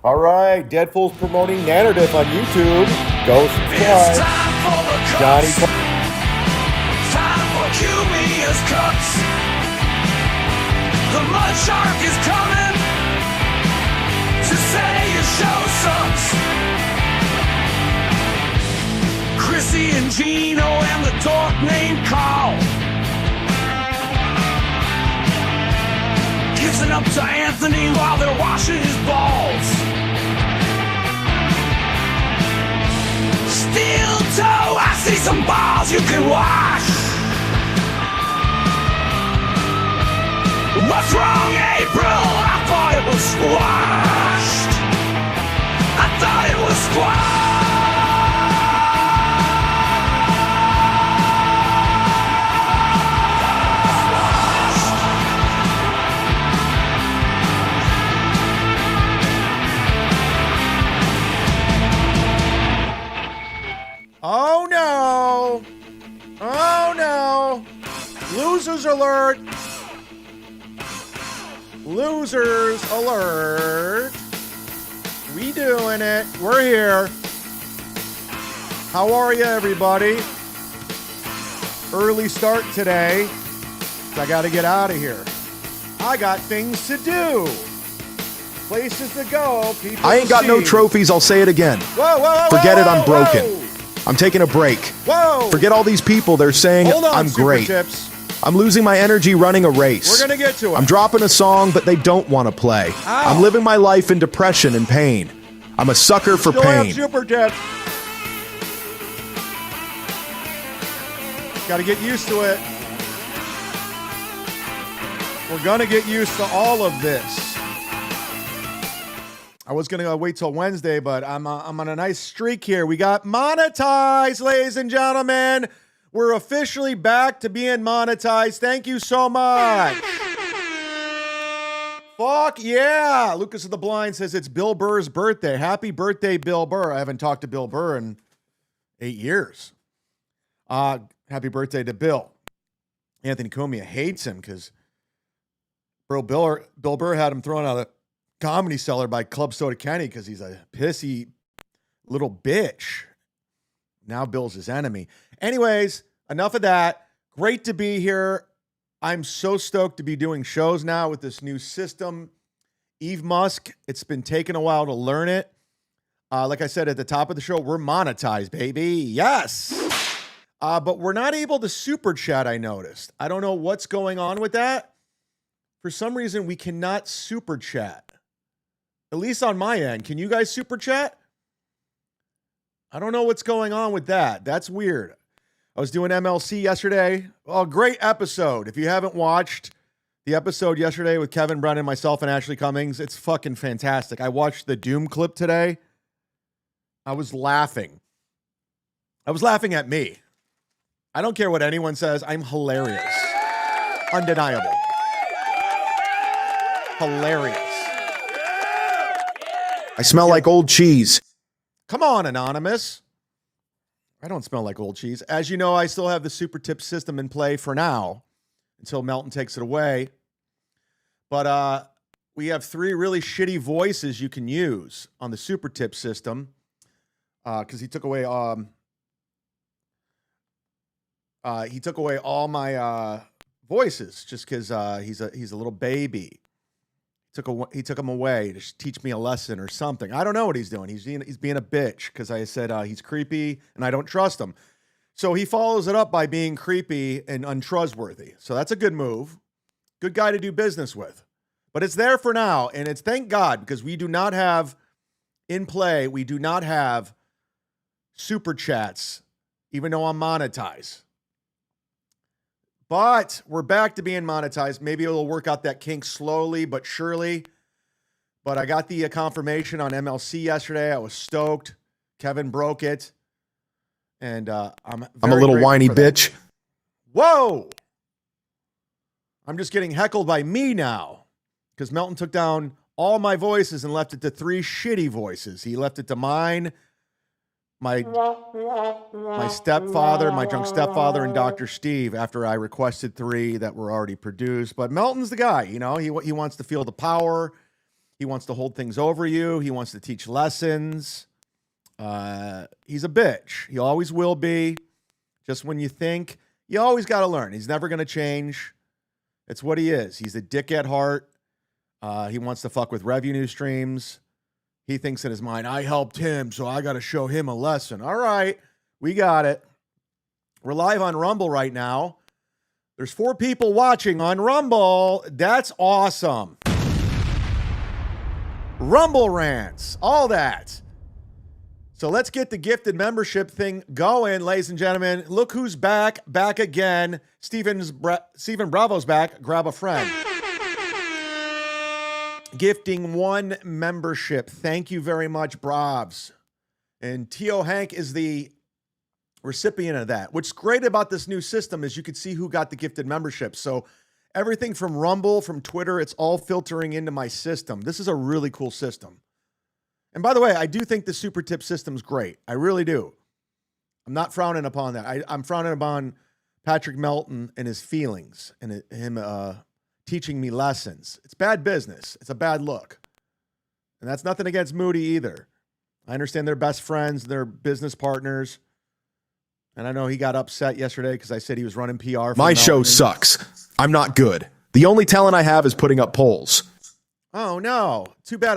All right, Deadpool's promoting Nanodiff on YouTube. Go subscribe. It's time for the Johnny. Cucks. Time for Cumia'S Cucks. The mud shark is coming to say your show sucks. Chrissy and Gino and the dork named Carl kissing up to Anthony while they're washing his balls. Steel toe, I see some balls you can wash. What's wrong, April? I thought it was squashed. I thought it was squashed. Oh no! Oh no! Losers alert! Losers alert! We doing it. We're here. How are you, everybody? Early start today. I got to get out of here. I got things to do. Places to go. People I ain't got no trophies, I'll say it again. Whoa, whoa, whoa, Forget whoa, it, I'm whoa, broken. whoa. I'm taking a break. Whoa! Forget all these people, they're saying Hold on, I'm Super great. Chips. I'm losing my energy running a race. We're gonna get to it. I'm dropping a song, but they don't want to play. Ow. I'm living my life in depression and pain. I'm a sucker for Still have pain. Super Chips. Got to get used to it. We're gonna get used to all of this. I was gonna wait till Wednesday, but I'm on a nice streak here. We got monetized, ladies and gentlemen. We're officially back to being monetized. Thank you so much. Fuck yeah. Lucas of the Blind says it's Bill Burr's birthday. Happy birthday, Bill Burr. I haven't talked to Bill Burr in 8 years. Happy birthday to Bill. Anthony Kumia hates him because Bill Burr had him thrown out of the Comedy Cellar by Club Soda Kenny because he's a pissy little bitch. Now Bill's his enemy. Anyways, enough of that. Great to be here. I'm so stoked to be doing shows now with this new system. Eve Musk, it's been taking a while to learn it. Like I said at the top of the show, we're monetized, baby. Yes. But we're not able to super chat, I noticed. I don't know what's going on with that. For some reason, we cannot super chat. At least on my end. Can you guys super chat? I don't know what's going on with that. That's weird. I was doing MLC yesterday. Oh, great episode. If you haven't watched the episode yesterday with Kevin Brennan, myself, and Ashley Cummings, it's fucking fantastic. I watched the Doom clip today. I was laughing. I was laughing at me. I don't care what anyone says. I'm hilarious. Undeniable. Hilarious. I smell like old cheese. Come on, Anonymous. I don't smell like old cheese. As you know, I still have the super tip system in play for now until Melton takes it away. But we have 3 really shitty voices you can use on the super tip system because he took away all my voices just because he's a little baby. He took him away to teach me a lesson or something. I don't know what he's doing. He's being a bitch because I said he's creepy and I don't trust him. So he follows it up by being creepy and untrustworthy. So that's a good move. Good guy to do business with. But it's there for now, and it's thank God because we do not have in play. We do not have super chats, even though I'm monetized. But we're back to being monetized. Maybe it'll work out that kink slowly but surely. But I got the confirmation on MLC yesterday. I was stoked. Kevin broke it. And I'm a little whiny that. bitch. Whoa! I'm just getting heckled by me now. Because Melton took down all my voices and left it to 3 shitty voices. He left it to mine, my stepfather, my drunk stepfather, and Dr. Steve after I requested 3 that were already produced. But Melton's the guy, you know, he wants to feel the power. He wants to hold things over you. He wants to teach lessons. He's a bitch. He always will be. Just when you think, you always got to learn. He's never going to change. It's what he is. He's a dick at heart. He wants to fuck with revenue streams. He thinks in his mind, I helped him, so I got to show him a lesson. All right, we got it. We're live on Rumble right now. There's 4 people watching on Rumble. That's awesome. Rumble rants, all that. So let's get the gifted membership thing going, ladies and gentlemen. Look who's back again. Steven Bravo's back. Grab a friend. Gifting 1 membership. Thank you very much, Bravs. And T.O. Hank is the recipient of that. What's great about this new system is you can see who got the gifted membership. So everything from Rumble, from Twitter, it's all filtering into my system. This is a really cool system. And by the way, I do think the super tip system's great. I really do. I'm not frowning upon that. I'm frowning upon Patrick Melton and his feelings and him teaching me lessons. It's bad business. It's a bad look. And that's nothing against Moody either. I understand they're best friends, they're business partners. And I know he got upset yesterday because I said he was running PR. My show sucks. I'm not good. The only talent I have is putting up polls. Oh no! Too bad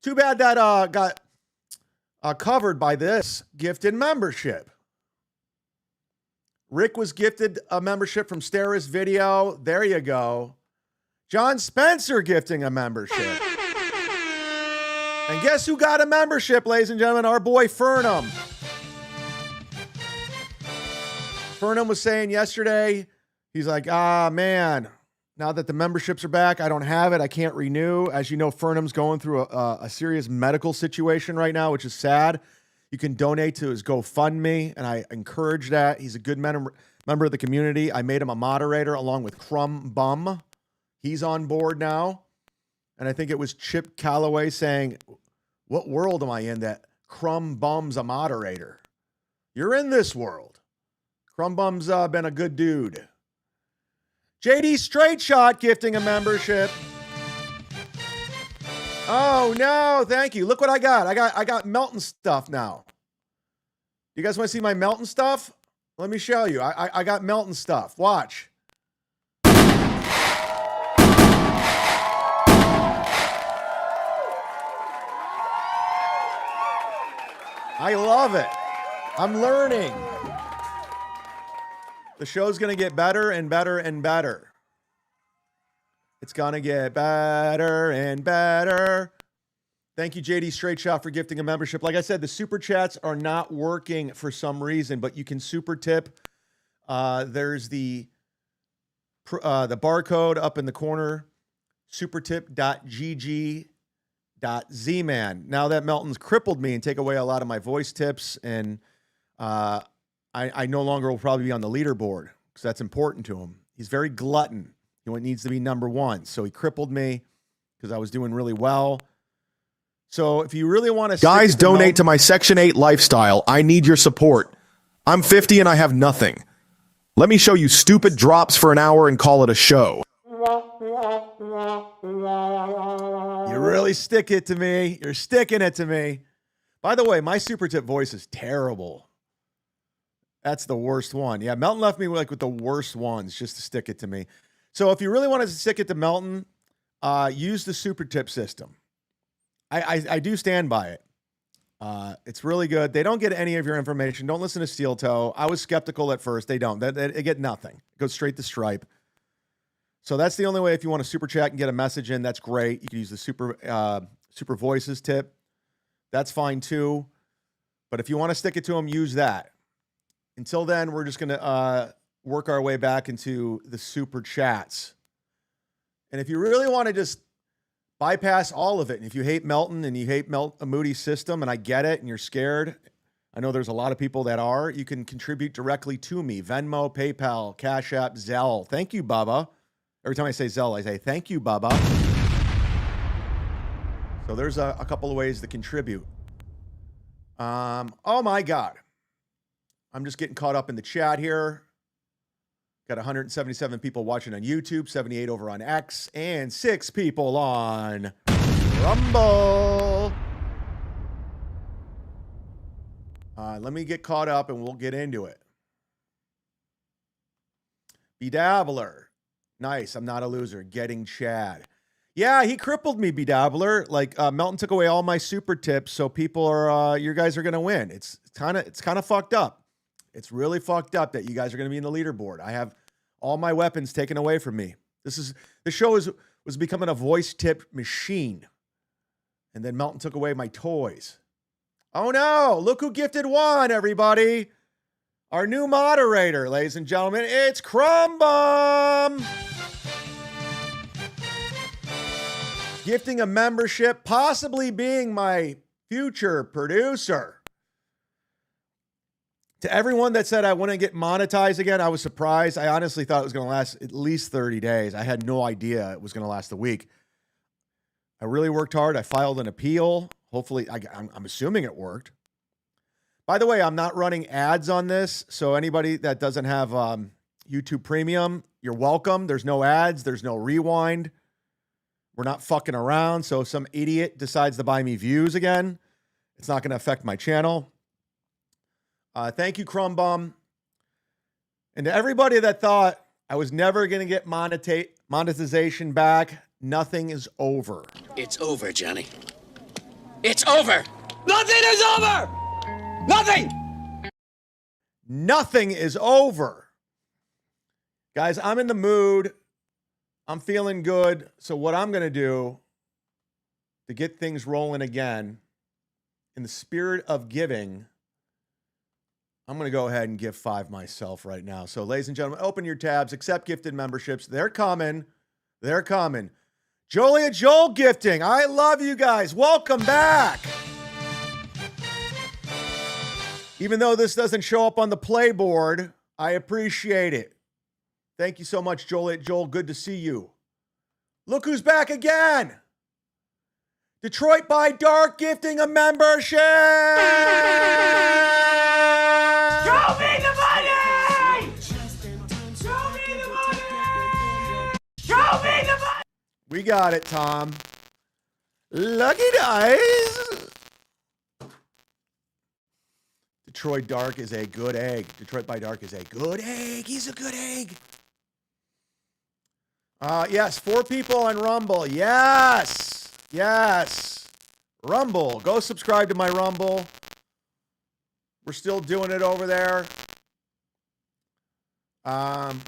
Too bad that got covered by this gifted membership. Rick was gifted a membership from Steris Video. There you go. John Spencer gifting a membership. And guess who got a membership, ladies and gentlemen? Our boy Fernum. Fernum was saying yesterday, he's like, man, now that the memberships are back, I don't have it. I can't renew. As you know, Fernum's going through a serious medical situation right now, which is sad. You can donate to his GoFundMe, and I encourage that. He's a good member of the community. I made him a moderator along with Crumb Bum. He's on board now. And I think it was Chip Calloway saying, what world am I in that Crumb Bum's a moderator? You're in this world. Crumb Bum's been a good dude. JD Straight Shot gifting a membership. Oh no, thank you. Look what I got. I got Melton stuff now. You guys want to see my Melton stuff? Let me show you. I got Melton stuff. Watch. I love it. I'm learning. The show's going to get better and better and better. It's going to get better and better. Thank you, JD Straight Shot, for gifting a membership. Like I said, the super chats are not working for some reason, but you can super tip. There's the barcode up in the corner, supertip.gg.zman. Now that Melton's crippled me and take away a lot of my voice tips, and I no longer will probably be on the leaderboard because that's important to him. He's very glutton. He needs to be number 1. So he crippled me because I was doing really well. So if you really want to... Guys, donate to my Section 8 lifestyle. I need your support. I'm 50 and I have nothing. Let me show you stupid drops for an hour and call it a show. You really stick it to me. You're sticking it to me. By the way, my super tip voice is terrible. That's the worst one. Yeah, Melton left me with the worst ones just to stick it to me. So if you really want to stick it to Melton, use the super tip system. I do stand by it. It's really good. They don't get any of your information. Don't listen to Steel Toe. I was skeptical at first. They don't. They get nothing. It goes straight to Stripe. So that's the only way. If you want to super chat and get a message in, that's great. You can use the super voices tip. That's fine too. But if you want to stick it to them, use that. Until then, we're just going to work our way back into the super chats. And if you really want to just bypass all of it, and if you hate Melton and you hate Moody's system, and I get it, and you're scared, I know there's a lot of people that are, you can contribute directly to me. Venmo, PayPal, Cash App, Zelle. Thank you, Bubba. Every time I say Zelle, I say, thank you, Bubba. So there's a couple of ways to contribute. Oh, my God. I'm just getting caught up in the chat here. Got 177 people watching on YouTube, 78 over on X, and 6 people on Rumble. Let me get caught up and we'll get into it. Bedabbler. Nice. I'm not a loser. Getting Chad. Yeah, he crippled me, Bedabbler. Like Melton took away all my super tips, so people are you guys are gonna win. It's kind of fucked up. It's really fucked up that you guys are gonna be in the leaderboard. I have all my weapons taken away from me. The show was becoming a voice tip machine. And then Melton took away my toys. Oh no, look who gifted one, everybody. Our new moderator, ladies and gentlemen, it's Crumbum. Gifting a membership, possibly being my future producer. To everyone that said I want to get monetized again, I was surprised. I honestly thought it was going to last at least 30 days. I had no idea it was going to last a week. I really worked hard. I filed an appeal. Hopefully, I'm assuming it worked. By the way, I'm not running ads on this, so anybody that doesn't have YouTube Premium, you're welcome. There's no ads. There's no rewind. We're not fucking around, so if some idiot decides to buy me views again, it's not going to affect my channel. Thank you, Crumbum. And to everybody that thought I was never going to get monetization back, nothing is over. It's over, Johnny. It's over! Nothing is over! Nothing! Nothing is over. Guys, I'm in the mood. I'm feeling good. So what I'm going to do to get things rolling again, in the spirit of giving, I'm going to go ahead and give 5 myself right now. So ladies and gentlemen, open your tabs, accept gifted memberships. They're coming. They're coming. Jolie and Joel gifting. I love you guys. Welcome back. Even though this doesn't show up on the playboard, I appreciate it. Thank you so much, Joel. Joel, good to see you. Look who's back again. Detroit by Dark gifting a membership. Show me the money! Show me the money! Show me the money! We got it, Tom. Lucky dice. Detroit Dark is a good egg. Detroit by Dark is a good egg. He's a good egg. Yes, 4 people on Rumble. Yes. Yes. Rumble. Go subscribe to my Rumble. We're still doing it over there. One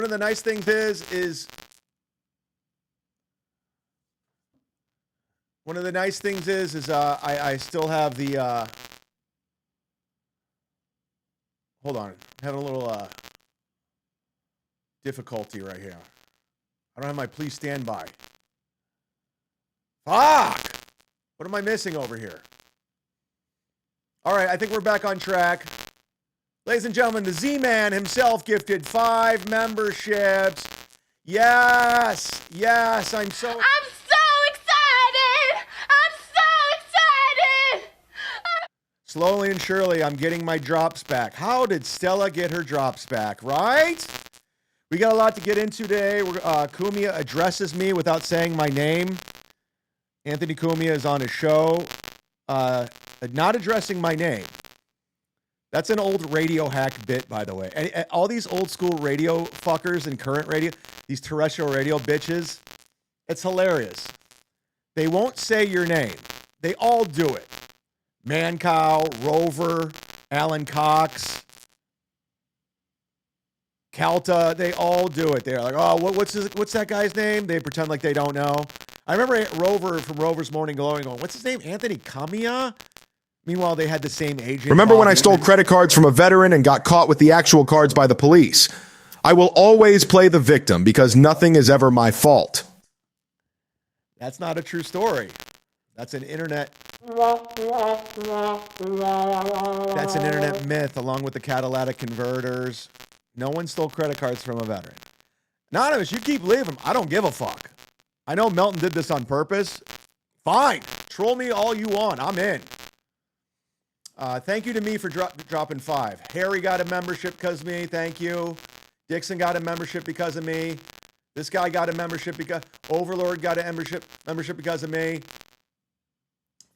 of the nice things is one of the nice things is I still have the hold on. I'm having a little difficulty right here. I don't have my please stand by. Fuck! What am I missing over here? All right, I think we're back on track. Ladies and gentlemen, the Z-Man himself gifted 5 memberships. Yes, yes, I'm so excited! I'm so excited! Slowly and surely, I'm getting my drops back. How did Stella get her drops back, right? We got a lot to get into today. Kumia addresses me without saying my name. Anthony Kumia is on his show, not addressing my name. That's an old radio hack bit, by the way. And all these old school radio fuckers and current radio, these terrestrial radio bitches, it's hilarious. They won't say your name. They all do it. Mancow, Rover, Alan Cox, Calta, they all do it. They're like, oh, what's that guy's name? They pretend like they don't know. I remember Rover from Rover's Morning Glory going, what's his name? Anthony Kumia? Meanwhile, they had the same agent. Remember when I stole credit cards from a veteran and got caught with the actual cards by the police? I will always play the victim because nothing is ever my fault. That's not a true story. That's an internet myth along with the catalytic converters. No one stole credit cards from a veteran. Anonymous, you keep leaving them. I don't give a fuck. I know Melton did this on purpose. Fine. Troll me all you want. I'm in. Thank you to me for dropping 5. Harry got a membership because of me. Thank you. Dixon got a membership because of me. This guy got a membership because Overlord got a membership because of me.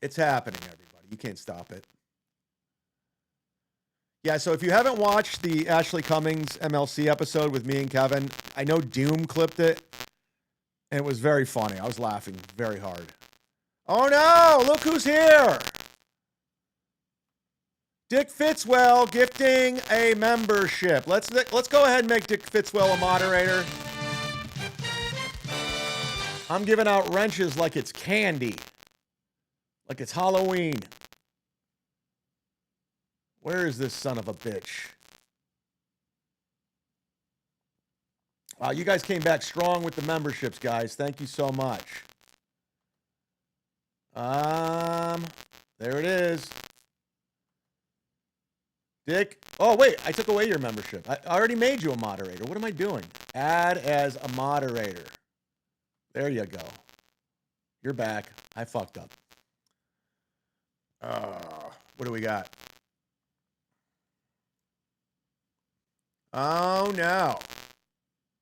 It's happening, everybody. You can't stop it. Yeah, so if you haven't watched the Ashley Cummings MLC episode with me and Kevin, I know Doom clipped it, and it was very funny. I was laughing very hard. Oh no, look who's here. Dick Fitzwell gifting a membership. Let's go ahead and make Dick Fitzwell a moderator. I'm giving out wrenches like it's candy. Like it's Halloween. Where is this son of a bitch? Wow, you guys came back strong with the memberships, guys. Thank you so much. There it is. Dick. Oh, wait, I took away your membership. I already made you a moderator. What am I doing? Add as a moderator. There you go. You're back. I fucked up. What do we got? Oh, no.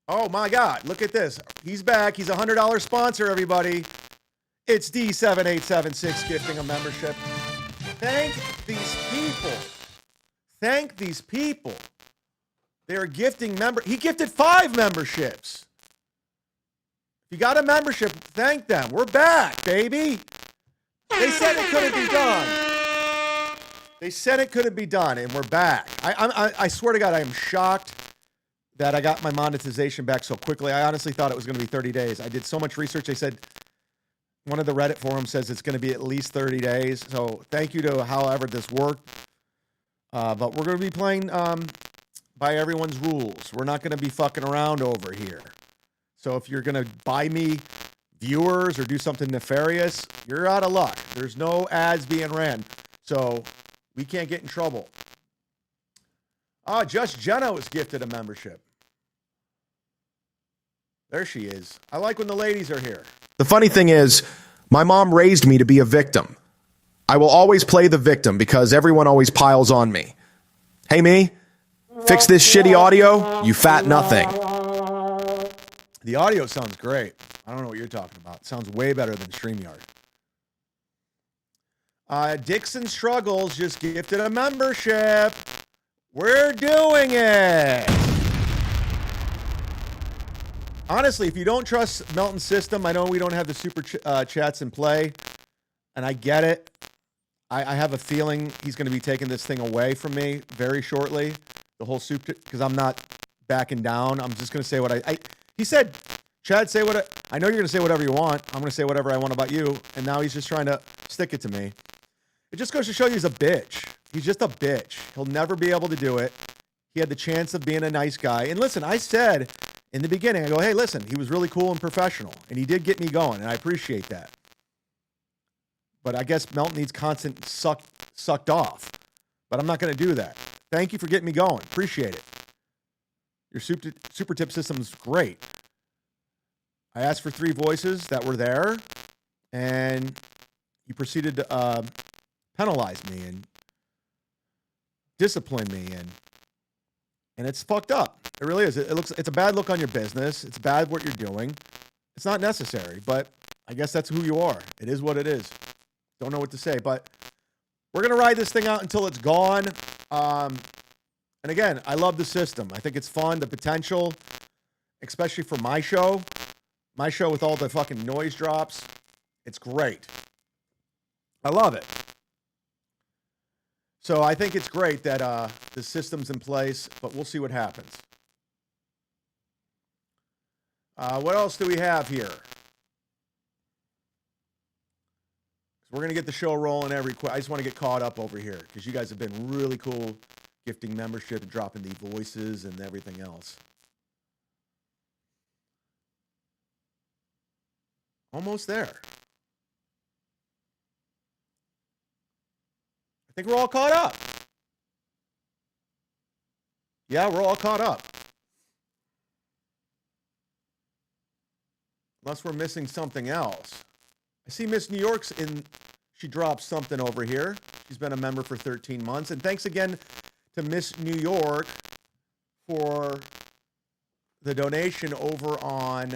Oh, my God. Look at this. He's back. He's a $100 sponsor, everybody. It's D7876 gifting a membership. Thank these people. Thank these people. They're gifting He gifted 5 memberships. If you got a membership, thank them. We're back, baby. They said it couldn't be done. They said it couldn't be done, and we're back. I swear to God, I am shocked that I got my monetization back so quickly. I honestly thought it was going to be 30 days. I did so much research. They said one of the Reddit forums says it's going to be at least 30 days. So thank you to however this worked. But we're going to be playing by everyone's rules. We're not going to be fucking around over here. So if you're going to buy me viewers or do something nefarious, you're out of luck. There's no ads being ran. So we can't get in trouble. Just Jenna was gifted a membership. There she is. I like when the ladies are here. The funny thing is, my mom raised me to be a victim. I will always play the victim because everyone always piles on me. Hey, me, fix this shitty audio, you fat nothing. The audio sounds great. I don't know what you're talking about. It sounds way better than StreamYard. Dixon Struggles just gifted a membership. We're doing it. Honestly, if you don't trust Melton's system, I know we don't have the super chats in play, and I get it. I have a feeling he's going to be taking this thing away from me very shortly. The whole soup, because I'm not backing down. I'm just going to say what he said, Chad, say what I know you're going to say whatever you want. I'm going to say whatever I want about you. And now he's just trying to stick it to me. It just goes to show you he's a bitch. He's just a bitch. He'll never be able to do it. He had the chance of being a nice guy. And listen, I said in the beginning, I go, hey, listen, he was really cool and professional. And he did get me going. And I appreciate that. But I guess Melton needs constant sucked off. But I'm not going to do that. Thank you for getting me going. Appreciate it. Your super tip system is great. I asked for 3 voices that were there, and you proceeded to penalize me and discipline me, and it's fucked up. It really is. It's a bad look on your business. It's bad what you're doing. It's not necessary, but I guess that's who you are. It is what it is. Don't know what to say, but we're going to ride this thing out until it's gone. And again, I love the system. I think it's fun, the potential, especially for my show. My show with all the fucking noise drops. It's great. I love it. So I think it's great that the system's in place, but we'll see what happens. What else do we have here? We're going to get the show rolling I just want to get caught up over here because you guys have been really cool gifting membership and dropping the voices and everything else. Almost there. I think we're all caught up. Yeah, we're all caught up. Unless we're missing something else. I see Miss New York's she dropped something over here. She's been a member for 13 months. And thanks again to Miss New York for the donation over on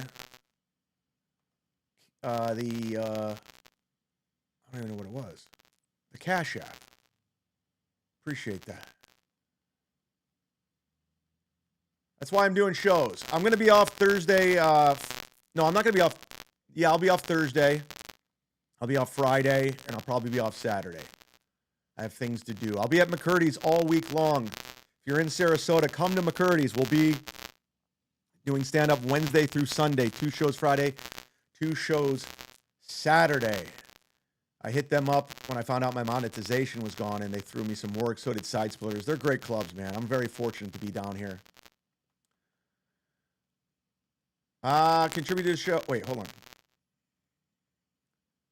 I don't even know what it was. The Cash App. Appreciate that. That's why I'm doing shows. I'm going to be off Thursday. No, I'm not going to be off. Yeah, I'll be off Thursday. I'll be off Friday, and I'll probably be off Saturday. I have things to do. I'll be at McCurdy's all week long. If you're in Sarasota, come to McCurdy's. We'll be doing stand-up Wednesday through Sunday. 2 shows Friday, 2 shows Saturday. I hit them up when I found out my monetization was gone, and they threw me some work. So did Side Splitters. They're great clubs, man. I'm very fortunate to be down here. Contribute to the show. Wait, hold on.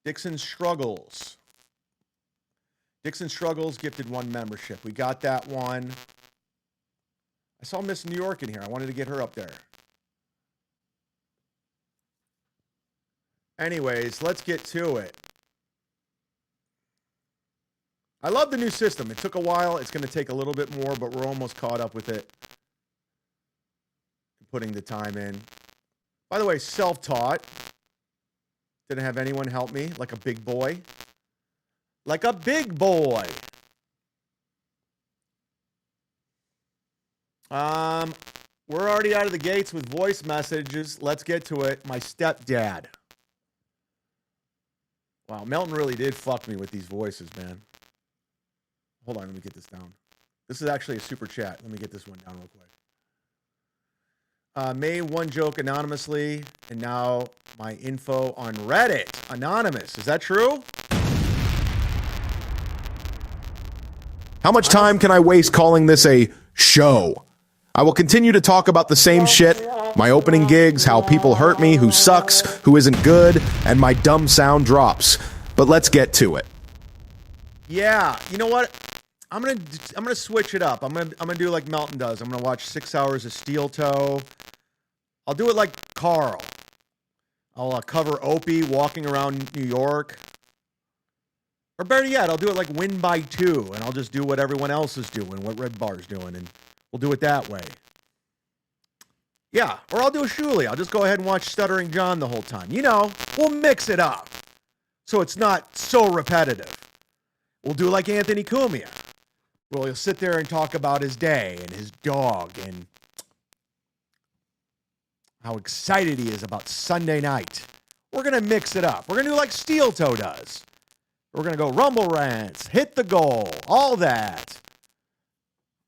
Dixon Struggles. Dixon Struggles gifted 1 membership. We got that one. I saw Miss New York in here. I wanted to get her up there. Anyways, let's get to it. I love the new system. It took a while. It's going to take a little bit more, but we're almost caught up with it. Putting the time in. By the way, self-taught. Didn't have anyone help me like a big boy. Like a big boy. We're already out of the gates with voice messages. Let's get to it. My stepdad. Wow, Melton really did fuck me with these voices, man. Hold on, let me get this down. This is actually a super chat. Let me get this one down real quick. Made 1 joke anonymously, and now my info on Reddit. Anonymous. Is that true? How much time can I waste calling this a show? I will continue to talk about the same shit, my opening gigs, how people hurt me, who sucks, who isn't good, and my dumb sound drops. But let's get to it. Yeah, you know what? I'm gonna switch it up. I'm gonna do like Melton does. I'm gonna watch 6 hours of Steel Toe. I'll do it like Carl. I'll cover Opie walking around New York. Or better yet, I'll do it like Win by 2, and I'll just do what everyone else is doing, what Red Bar's doing, and we'll do it that way. Yeah, or I'll do a Shuley. I'll just go ahead and watch Stuttering John the whole time. You know, we'll mix it up so it's not so repetitive. We'll do like Anthony Kumia. Well, he'll sit there and talk about his day and his dog and how excited he is about Sunday night. We're going to mix it up. We're going to do like Steel Toe does. We're going to go Rumble Rants, Hit the Goal, all that.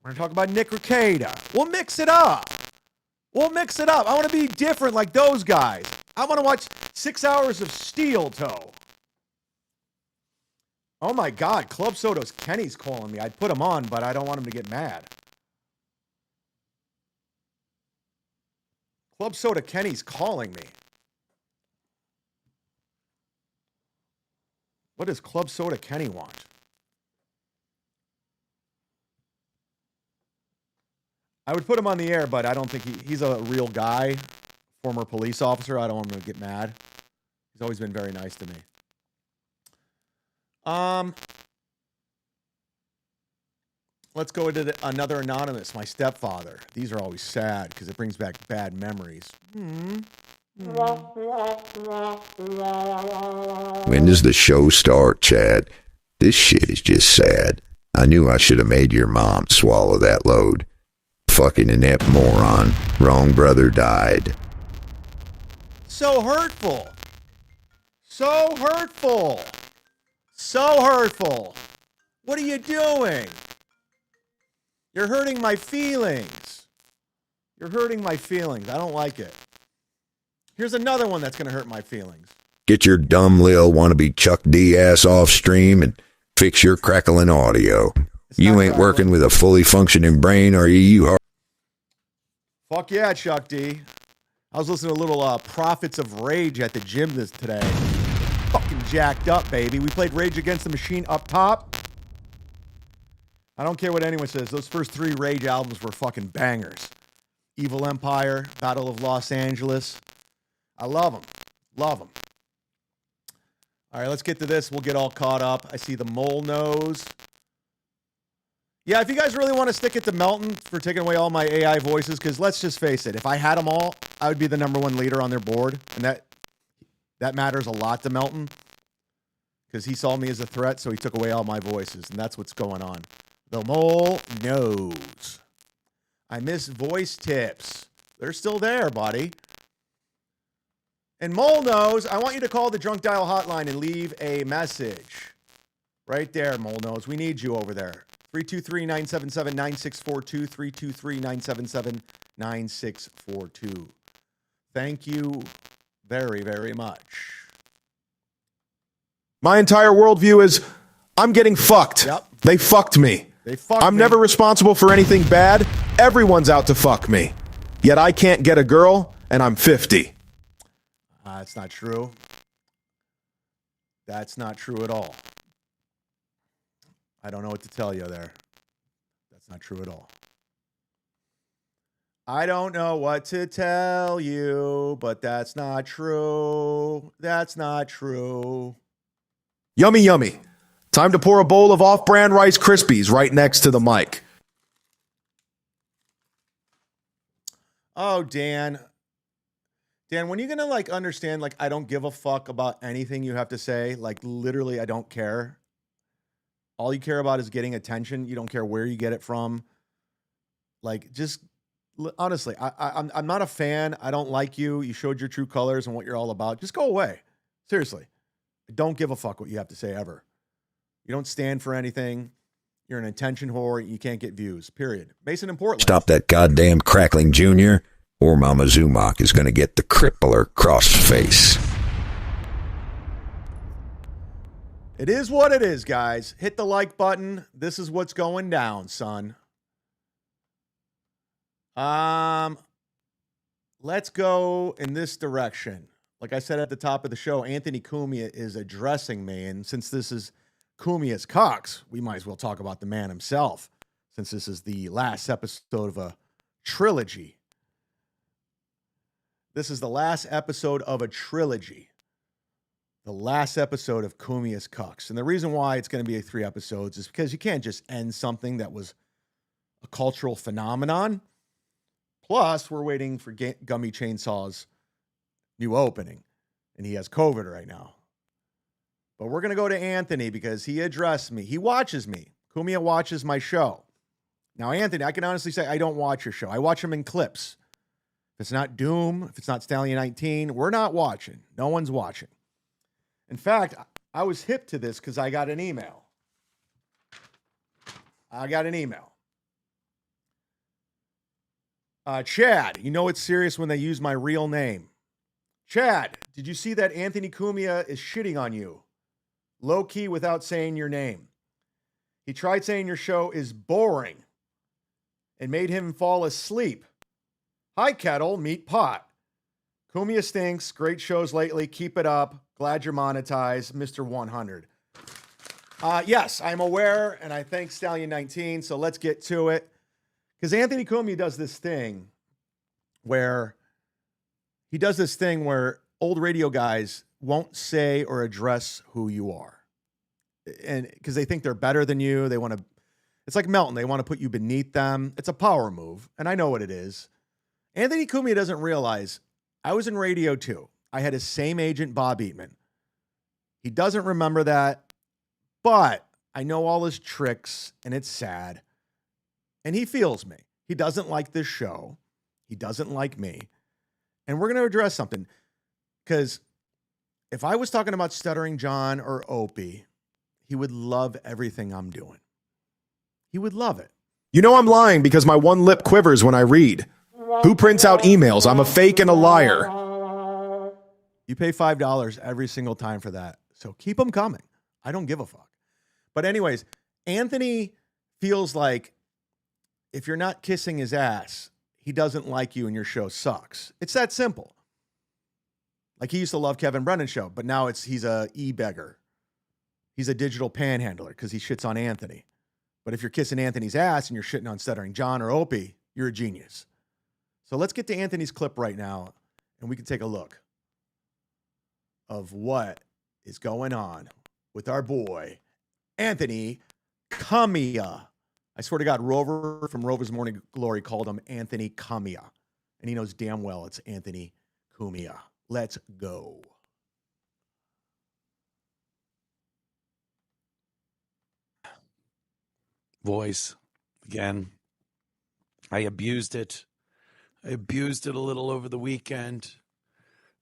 We're going to talk about Nick Rekieta. We'll mix it up. We'll mix it up. I want to be different like those guys. I want to watch 6 hours of Steel Toe. Oh my God, Club Soda's Kenny's calling me. I'd put him on, but I don't want him to get mad. Club Soda Kenny's calling me. What does Club Soda Kenny want? I would put him on the air, but I don't think he's a real guy. Former police officer. I don't want him to get mad. He's always been very nice to me. Let's go into another anonymous. My stepfather. These are always sad because it brings back bad memories. When does the show start, Chad? This shit is just sad. I knew I should have made your mom swallow that load. Fucking inept moron. Wrong brother died. So hurtful. So hurtful. So hurtful. What are you doing? You're hurting my feelings. You're hurting my feelings. I don't like it. Here's another one that's going to hurt my feelings. Get your dumb lil wannabe Chuck D ass off stream and fix your crackling audio. You ain't working with a fully functioning brain, are you? Fuck yeah, Chuck D. I was listening to a little Prophets of Rage at the gym today. Fucking jacked up, baby. We played Rage Against the Machine up top. I don't care what anyone says. Those first 3 Rage albums were fucking bangers. Evil Empire, Battle of Los Angeles. I love them. Love them. All right, let's get to this. We'll get all caught up. I see the mole nose. Yeah, if you guys really want to stick it to Melton for taking away all my AI voices, because let's just face it, if I had them all, I would be the #1 leader on their board, and that matters a lot to Melton, because he saw me as a threat, so he took away all my voices, and that's what's going on. The mole knows. I miss voice tips. They're still there, buddy. And Mole knows. I want you to call the drunk dial hotline and leave a message. Right there, Mole knows. We need you over there. 323-977-9642. 323-977-9642. Thank you very, very much. My entire worldview is I'm getting fucked. Yep. They fucked me. I'm never responsible for anything bad. Everyone's out to fuck me. Yet I can't get a girl, and I'm 50. That's not true. That's not true at all. I don't know what to tell you there. That's not true at all. I don't know what to tell you, but that's not true. That's not true. Yummy, yummy. Time to pour a bowl of off-brand Rice Krispies right next to the mic. Oh, Dan. Dan, when are you going to, like, understand, like, I don't give a fuck about anything you have to say? Like, literally, I don't care. All you care about is getting attention. You don't care where you get it from. Like, just, honestly, I'm not a fan. I don't like you. You showed your true colors and what you're all about. Just go away. Seriously. I don't give a fuck what you have to say ever. You don't stand for anything. You're an attention whore. You can't get views, period. Mason and Portland. Stop that goddamn crackling, Junior, or Mama Zumock is going to get the crippler cross face. It is what it is, guys. Hit the like button. This is what's going down, son. Let's go in this direction. Like I said at the top of the show, Anthony Cumia is addressing me, and since this is Cumia'S Cucks, we might as well talk about the man himself, since this is the last episode of a trilogy. This is the last episode of a trilogy. The last episode of Cumia'S Cucks. And the reason why it's going to be 3 episodes is because you can't just end something that was a cultural phenomenon. Plus, we're waiting for Gummy Chainsaw's new opening, and he has COVID right now. But we're going to go to Anthony because he addressed me. He watches me. Kumia watches my show. Now, Anthony, I can honestly say I don't watch your show. I watch them in clips. If it's not Doom, if it's not Stallion 19, we're not watching. No one's watching. In fact, I was hip to this because I got an email. Chad, you know it's serious when they use my real name. Chad, did you see that Anthony Cumia is shitting on you? Low key without saying your name. He tried saying your show is boring and made him fall asleep. Hi, Kettle, meet Pot. Kumia stinks. Great shows lately. Keep it up. Glad you're monetized, Mr. 100. Yes, I'm aware, and I thank Stallion 19, so let's get to it. Because Anthony Cumia does this thing where old radio guys won't say or address who you are. And because they think they're better than you, they want to, it's like Melton, they want to put you beneath them. It's a power move, and I know what it is. Anthony Cumia doesn't realize I was in radio too. I had his same agent, Bob Eatman. He doesn't remember that, but I know all his tricks, and it's sad. And he feels me. He doesn't like this show. He doesn't like me. And we're going to address something. Because if I was talking about Stuttering John or Opie, he would love everything I'm doing. He would love it. You know I'm lying because my one lip quivers when I read. Who prints out emails? I'm a fake and a liar. You pay $5 every single time for that. So keep them coming. I don't give a fuck. But anyways, Anthony feels like if you're not kissing his ass, he doesn't like you and your show sucks. It's that simple. Like he used to love Kevin Brennan's show, but now he's a e-beggar. He's a digital panhandler because he shits on Anthony. But if you're kissing Anthony's ass and you're shitting on Stuttering John or Opie, you're a genius. So let's get to Anthony's clip right now, and we can take a look of what is going on with our boy, Anthony Cumia. I swear to God, Rover from Rover's Morning Glory called him Anthony Kumia. And he knows damn well it's Anthony Kumia. Let's go. Voice. Again, I abused it. I abused it a little over the weekend.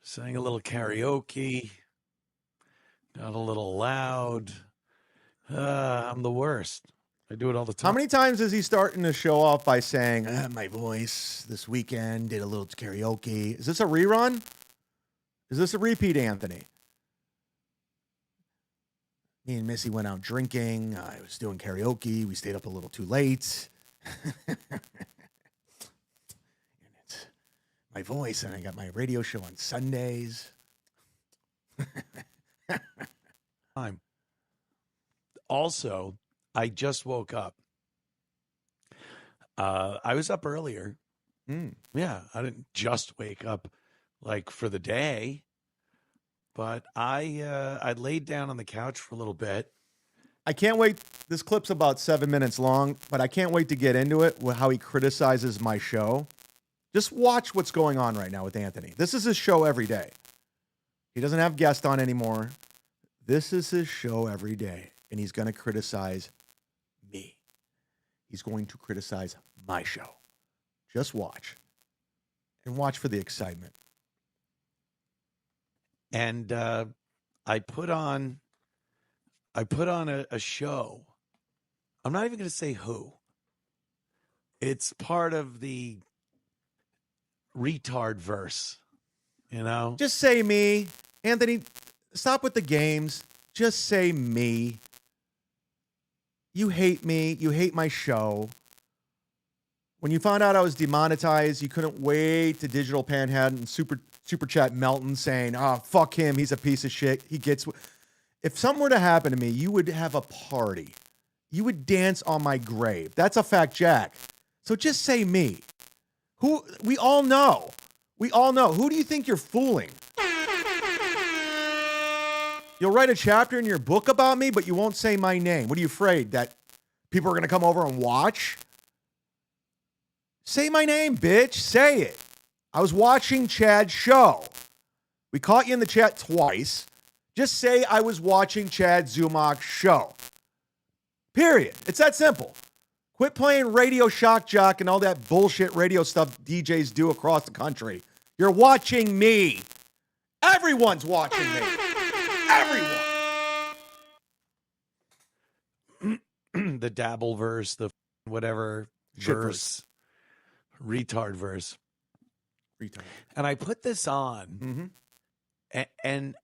Sang a little karaoke. Got a little loud. I'm the worst. I do it all the time. How many times is he starting to show off by saying, my voice this weekend, did a little karaoke? Is this a rerun? Is this a repeat, Anthony? Me and Missy went out drinking. I was doing karaoke. We stayed up a little too late. And it's my voice, and I got my radio show on Sundays. Time. Also, I just woke up. I was up earlier. Yeah, I didn't just wake up like for the day, but I laid down on the couch for a little bit. I can't wait. This clip's about 7 minutes long, but I can't wait to get into it with how he criticizes my show. Just watch what's going on right now with Anthony. This is his show every day. He doesn't have guests on anymore. This is his show every day, and he's going to criticize me. He's going to criticize my show. Just watch. And watch for the excitement. And I put on a show. I'm not even going to say who. It's part of the retard verse, you know? Just say me. Anthony, stop with the games. Just say me. You hate me. You hate my show. When you found out I was demonetized, you couldn't wait to digital panhandle and super chat Melton saying, "Oh, fuck him. He's a piece of shit. He gets." If something were to happen to me, you would have a party. You would dance on my grave. That's a fact, Jack. So just say me. Who? We all know. We all know. Who do you think you're fooling? You'll write a chapter in your book about me, but you won't say my name. What are you afraid that people are going to come over and watch? Say my name, bitch. Say it. I was watching Chad's show. We caught you in the chat twice. Just say I was watching chadzumock's show. Period. It's that simple. Quit playing radio shock jock and all that bullshit radio stuff DJs do across the country. You're watching me. Everyone's watching me. Everyone. The dabble verse, the whatever verse. Retard verse. Retard. And I put this on, and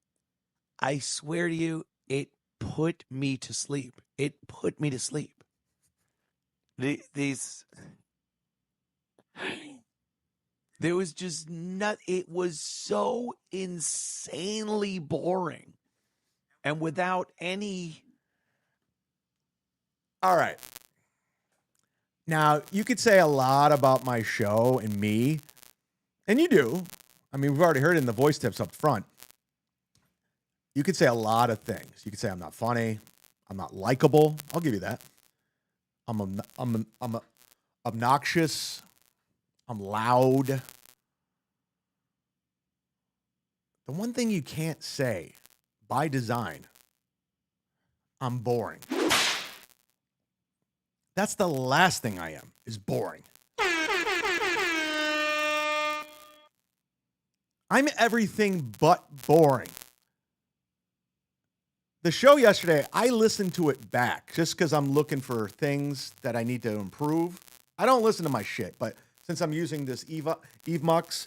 I swear to you, it put me to sleep. It put me to sleep. There was just it was so insanely boring and without any. All right. Now, you could say a lot about my show and me, and you do. I mean, we've already heard it in the voice tips up front. You could say a lot of things. You could say I'm not funny. I'm not likable. I'll give you that. I'm obnoxious. I'm loud. The one thing you can't say by design, I'm boring. That's the last thing I am, is boring. I'm everything but boring. The show yesterday, I listened to it back just because I'm looking for things that I need to improve. I don't listen to my shit, but since I'm using this VENMO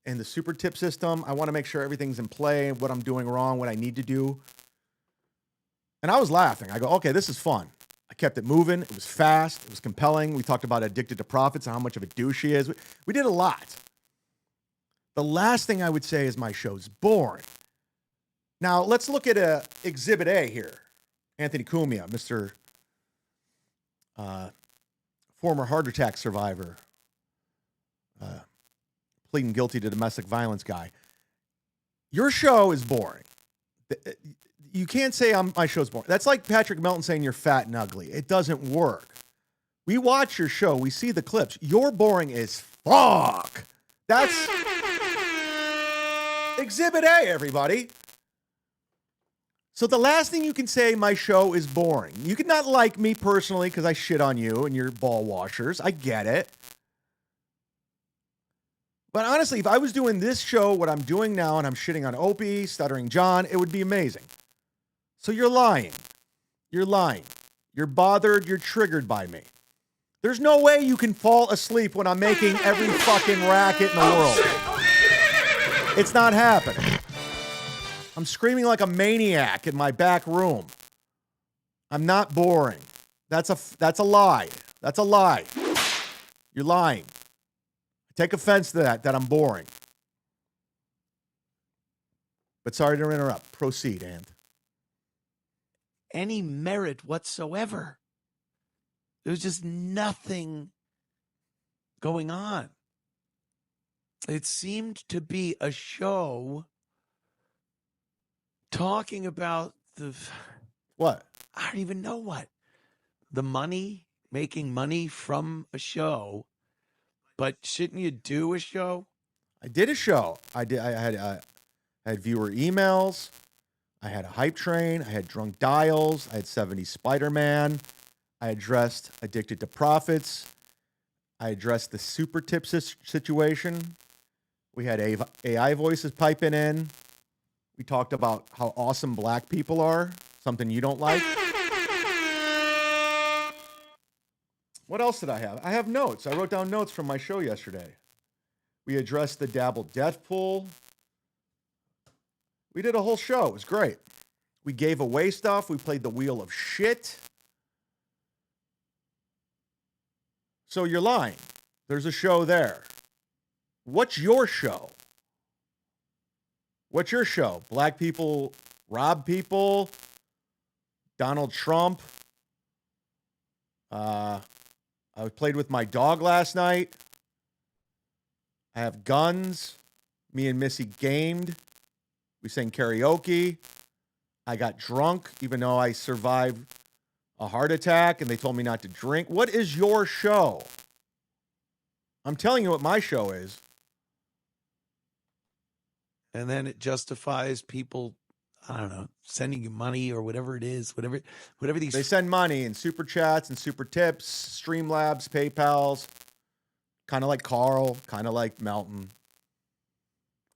and the super tip system, I want to make sure everything's in play, what I'm doing wrong, what I need to do. And I was laughing. I go, okay, this is fun. I kept it moving. It was fast. It was compelling. We talked about Addicted to Profits and how much of a douche he is. We did a lot. The last thing I would say is my show's boring. Now, let's look at Exhibit A here. Anthony Kumia, Mr. Former heart attack survivor, pleading guilty to domestic violence guy. Your show is boring. You can't say my show's boring. That's like Patrick Melton saying you're fat and ugly. It doesn't work. We watch your show. We see the clips. You're boring as fuck. That's Exhibit A, everybody. So the last thing you can say, my show is boring. You could not like me personally because I shit on you and your ball washers. I get it. But honestly, if I was doing this show, what I'm doing now, and I'm shitting on Opie, Stuttering John, it would be amazing. So you're lying. You're lying. You're bothered. You're triggered by me. There's no way you can fall asleep when I'm making every fucking racket in the world. It's not happening. I'm screaming like a maniac in my back room. I'm not boring. That's a lie. That's a lie. You're lying. I take offense to that I'm boring. But sorry to interrupt. Proceed, Ant. Any merit whatsoever. There's just nothing going on. It seemed to be a show talking about What? I don't even know what. The money, making money from a show. But shouldn't you do a show? I did a show. I had viewer emails. I had a hype train. I had drunk dials. I had 70 Spider-Man. I addressed Addicted to Profits. I addressed the super tip situation. We had AI voices piping in. We talked about how awesome black people are, something you don't like. What else did I have? I have notes. I wrote down notes from my show yesterday. We addressed the Dabble death pool. We did a whole show. It was great. We gave away stuff. We played the Wheel of Shit. So you're lying. There's a show there. What's your show? What's your show? Black people rob people? Donald Trump? I played with my dog last night. I have guns. Me and Missy gamed. We sang karaoke. I got drunk, even though I survived a heart attack and they told me not to drink. What is your show? I'm telling you what my show is. And then it justifies people, I don't know, sending you money or whatever it is, whatever these. They send money in super chats and super tips, Streamlabs, PayPals, kind of like Carl, kind of like Melton,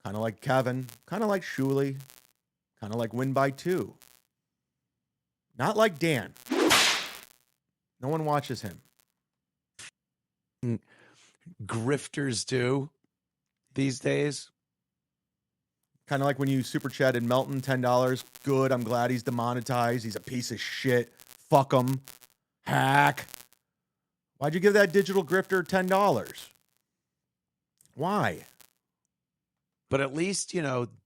kind of like Kevin, kind of like Shuley, kind of like Win by 2. Not like Dan. No one watches him. Grifters do these days. Kind of like when you super chatted Melton, $10. Good. I'm glad he's demonetized. He's a piece of shit. Fuck him. Hack. Why'd you give that digital grifter $10? Why? But at least,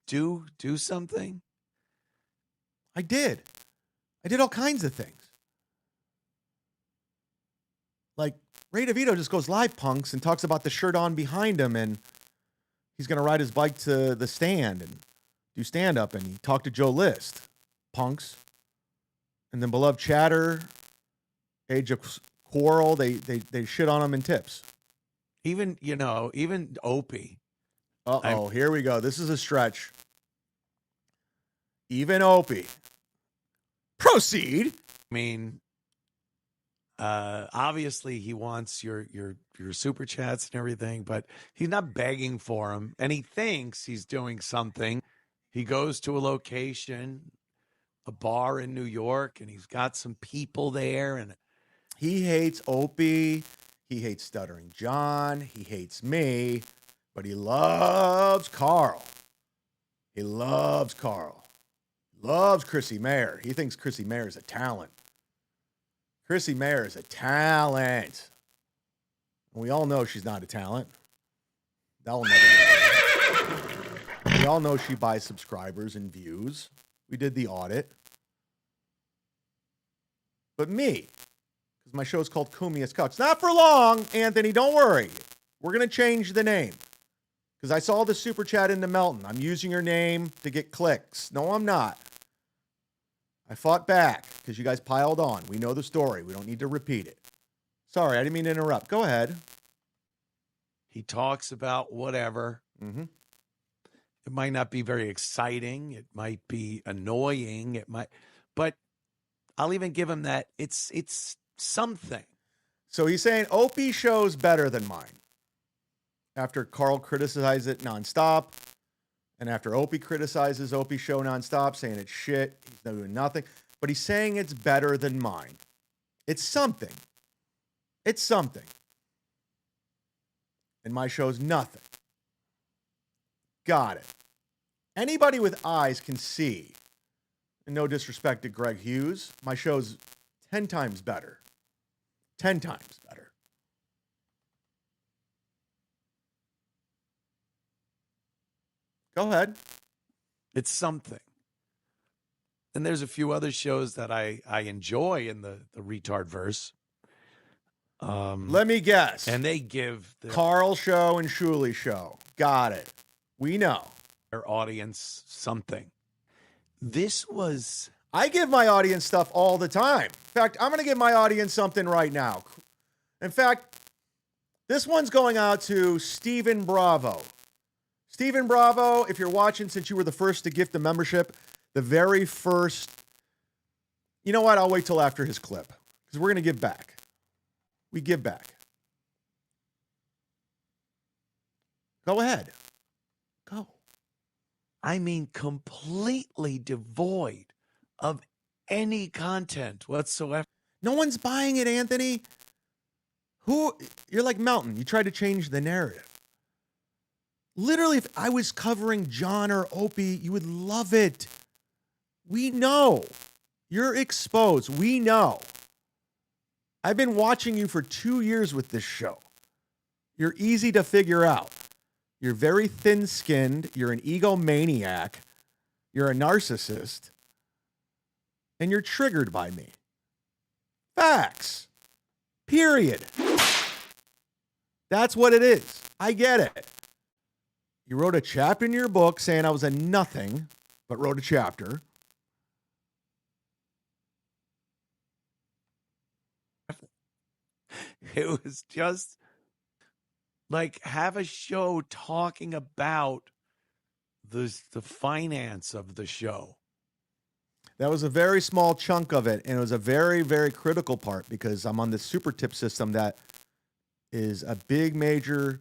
do something. I did. I did all kinds of things. Like, Ray DeVito just goes live, punks, and talks about the shirt on behind him, and he's going to ride his bike to the stand and do stand-up, and he talked to Joe List. Punks. And then Beloved Chatter, Age of Quarrel, they shit on him in tips. Even Opie. Uh-oh, here we go. This is a stretch. Even Opie. Proceed. I mean, obviously he wants your super chats and everything, but he's not begging for them, and he thinks he's doing something. He goes to a location, a bar in New York, and he's got some people there, and he hates Opie. He hates Stuttering John. He hates me, but he loves Carl. He loves Carl. Loves Chrissy Mayer. He thinks Chrissy Mayer is a talent. Chrissy Mayer is a talent. We all know she's not a talent. That'll never happen. We all know she buys subscribers and views. We did the audit. But me, because my show is called Cumia'S Cucks. Not for long, Anthony, don't worry. We're going to change the name. Because I saw the super chat into Melton. I'm using your name to get clicks. No, I'm not. I fought back because you guys piled on. We know the story. We don't need to repeat it. Sorry, I didn't mean to interrupt. Go ahead. He talks about whatever. Mm-hmm. It might not be very exciting. It might be annoying. It might, but I'll even give him that. It's something. So he's saying Opie show's better than mine. After Carl criticizes it nonstop, and after Opie criticizes Opie show nonstop, saying it's shit, he's doing nothing. But he's saying it's better than mine. It's something. It's something. And my show's nothing. Got it. Anybody with eyes can see. And no disrespect to Greg Hughes, my show's 10 times better. 10 times better. Go ahead. It's something. And there's a few other shows that I enjoy in the retard verse. Let me guess. And they give Carl show and Shuley show. Got it. We know. their audience something. This was... I give my audience stuff all the time. In fact, I'm going to give my audience something right now. In fact, this one's going out to Stephen Bravo. Stephen Bravo, if you're watching, since you were the first to gift the membership, the very first... You know what? I'll wait till after his clip because we're going to give back. We give back. Go ahead. Go. I mean, completely devoid of any content whatsoever. No one's buying it, Anthony. You're like Melton. You tried to change the narrative. Literally, if I was covering John or Opie, you would love it. We know. You're exposed. We know. I've been watching you for 2 years with this show. You're easy to figure out. You're very thin-skinned. You're an egomaniac. You're a narcissist. And you're triggered by me. Facts. Period. That's what it is. I get it. You wrote a chapter in your book saying I was a nothing, but wrote a chapter. It was just like have a show talking about the finance of the show. That was a very small chunk of it, and it was a very, very critical part because I'm on the super tip system that is a big major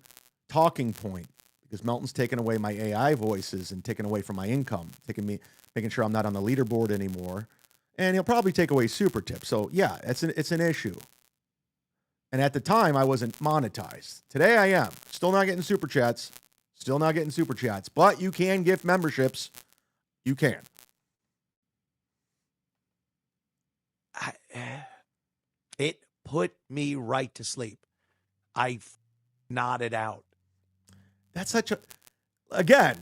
talking point because Melton's taken away my AI voices and taken away from my income, making sure I'm not on the leaderboard anymore. And he'll probably take away super tips. So yeah, it's an issue. And at the time, I wasn't monetized. Today, I am. Still not getting super chats. Still not getting super chats. But you can gift memberships. You can. It put me right to sleep. I nodded out. That's such a... Again,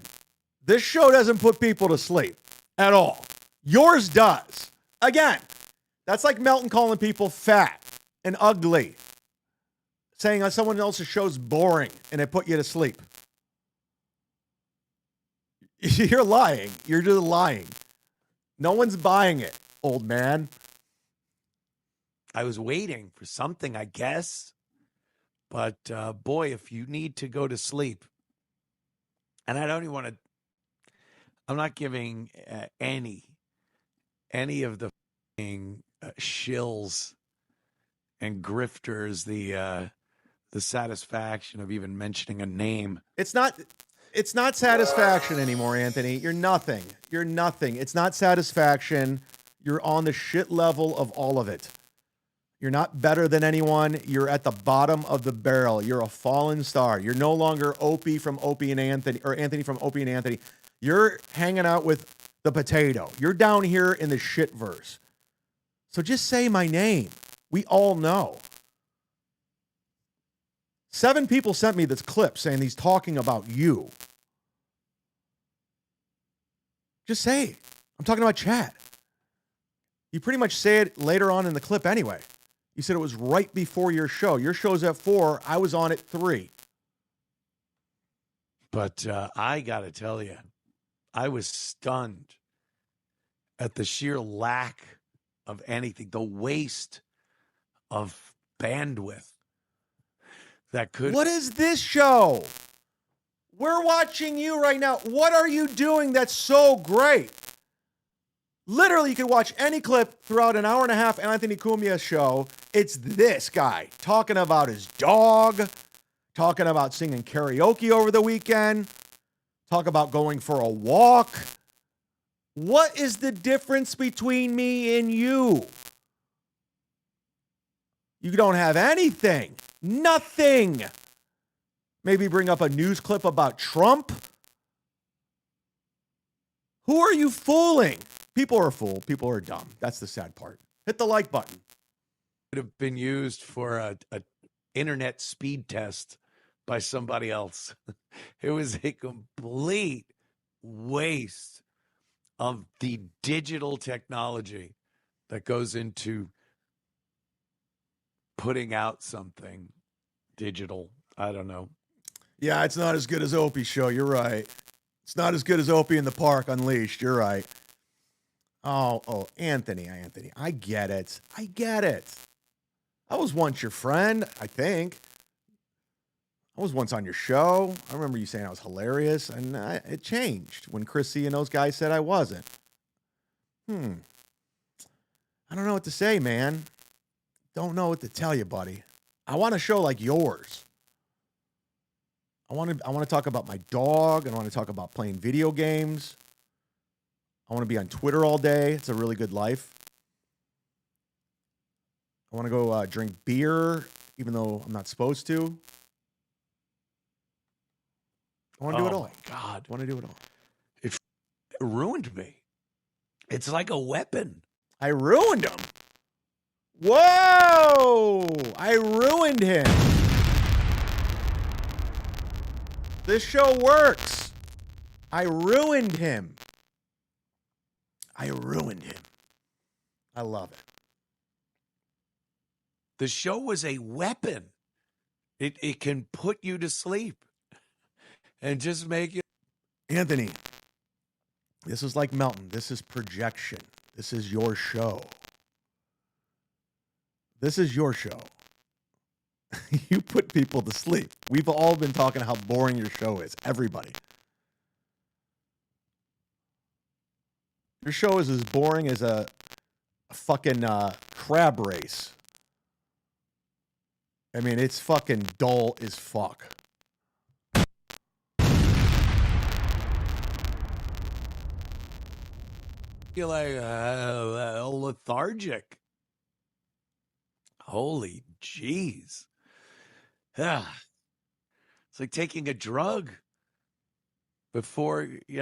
this show doesn't put people to sleep at all. Yours does. Again, that's like Melton calling people fat and ugly. Saying someone else's show's boring and it put you to sleep. You're lying. You're just lying. No one's buying it, old man. I was waiting for something, I guess. But boy, if you need to go to sleep, and I don't even want to, I'm not giving any of the shills and grifters the satisfaction of even mentioning a name. It's not satisfaction anymore, Anthony. You're nothing. You're nothing. It's not satisfaction. You're on the shit level of all of it. You're not better than anyone. You're at the bottom of the barrel. You're a fallen star. You're no longer Opie from Opie and Anthony, or Anthony from Opie and Anthony. You're hanging out with the potato. You're down here in the shit verse. So just say my name. We all know. 7 people sent me this clip saying he's talking about you. Just say it. I'm talking about Chad. You pretty much say it later on in the clip anyway. You said it was right before your show. Your show's at 4. I was on at 3. But I got to tell you, I was stunned at the sheer lack of anything, the waste of bandwidth that could. What is this show? We're watching you right now. What are you doing that's so great? Literally, you can watch any clip throughout an hour and a half Anthony Cumia'S show. It's this guy talking about his dog, talking about singing karaoke over the weekend, talk about going for a walk. What is the difference between me and you? You don't have anything. Nothing. Maybe bring up a news clip about Trump. Who are you fooling? People are fooled. People are dumb. That's the sad part. Hit the like button. Could have been used for a internet speed test by somebody else. It was a complete waste of the digital technology that goes into putting out something digital. I don't know. Yeah, it's not as good as Opie's show. You're right. It's not as good as Opie in the Park Unleashed. You're right. Oh, Anthony. I get it. I was once your friend, I think. I was once on your show. I remember you saying I was hilarious, and it changed when Chrissy and those guys said I wasn't. I don't know what to say, man. Don't know what to tell you, buddy. I want a show like yours. I want to talk about my dog. I want to talk about playing video games. I want to be on Twitter all day. It's a really good life. I want to go drink beer, even though I'm not supposed to. I want to do it all. Oh, my God. I want to do it all. It ruined me. It's like a weapon. I ruined him. Whoa! I ruined him. This show works. I ruined him. I love it. The show was a weapon. It can put you to sleep and just make you. Anthony, this is like Melton. This is projection. This is your show. This is your show. You put people to sleep. We've all been talking how boring your show is. Everybody. Your show is as boring as a fucking crab race. I mean, it's fucking dull as fuck. Feel like lethargic. Holy jeez. Yeah. It's like taking a drug before, you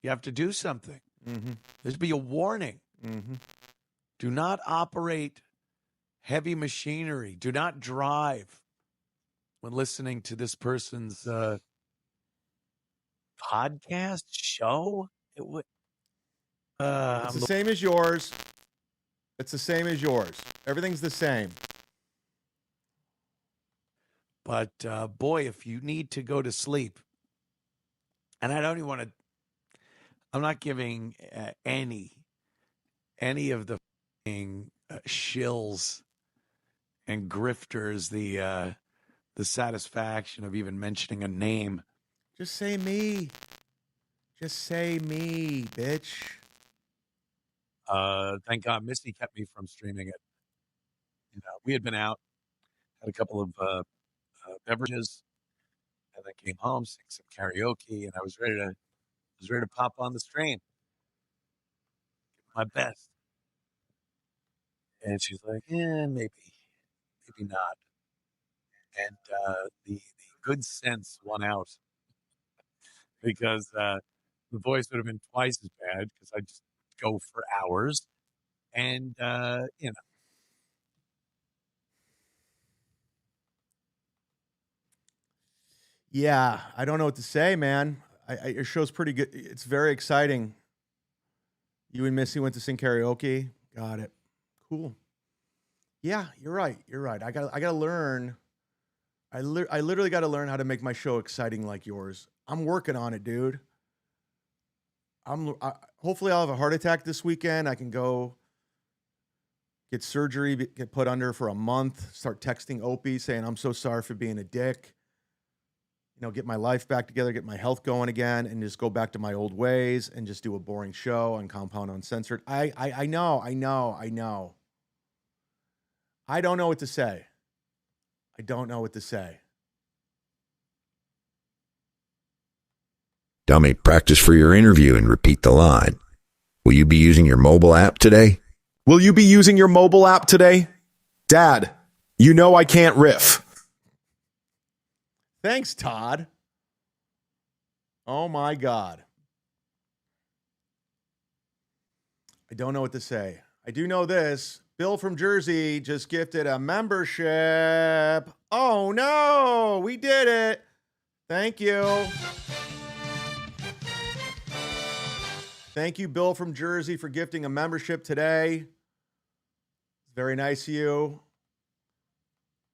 have to do something. Mm-hmm. There'd be a warning. Mm-hmm. Do not operate heavy machinery. Do not drive when listening to this person's podcast show. It would. It's the same as yours. Everything's the same. But boy, if you need to go to sleep, and I don't even want to. I'm not giving any of the shills and grifters the satisfaction of even mentioning a name. Just say me. Just say me, bitch. Thank God Missy kept me from streaming it. We had been out, had a couple of beverages, and then came home, sang some karaoke, and I was ready to pop on the stream. Give my best. And she's like, maybe not. And the good sense won out because the voice would have been twice as bad because I just go for hours. And, Yeah, I don't know what to say, man. Your show's pretty good. It's very exciting. You and Missy went to sing karaoke. Got it. Cool. Yeah, you're right. I gotta learn. I literally got to learn how to make my show exciting like yours. I'm working on it, dude. Hopefully I'll have a heart attack this weekend. I can go get surgery, get put under for a month, start texting Opie saying, I'm so sorry for being a dick. Get my life back together, get my health going again, and just go back to my old ways and just do a boring show on Compound Uncensored. I know. I don't know what to say. Dummy, practice for your interview and repeat the line. Will you be using your mobile app today? Will you be using your mobile app today? Dad, you know I can't riff. Thanks, Todd. Oh, my God. I don't know what to say. I do know this. Bill from Jersey just gifted a membership. Oh, no. We did it. Thank you. Thank you, Bill from Jersey, for gifting a membership today. Very nice of you.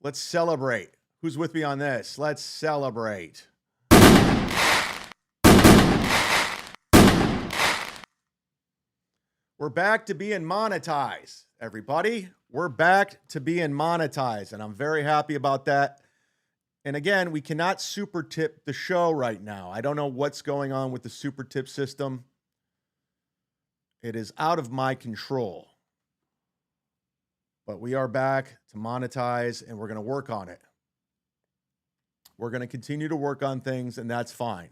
Let's celebrate. Who's with me on this? Let's celebrate. We're back to being monetized, everybody. We're back to being monetized, and I'm very happy about that. And again, we cannot super tip the show right now. I don't know what's going on with the super tip system. It is out of my control. But we are back to monetize, and we're going to work on it. We're going to continue to work on things, and that's fine.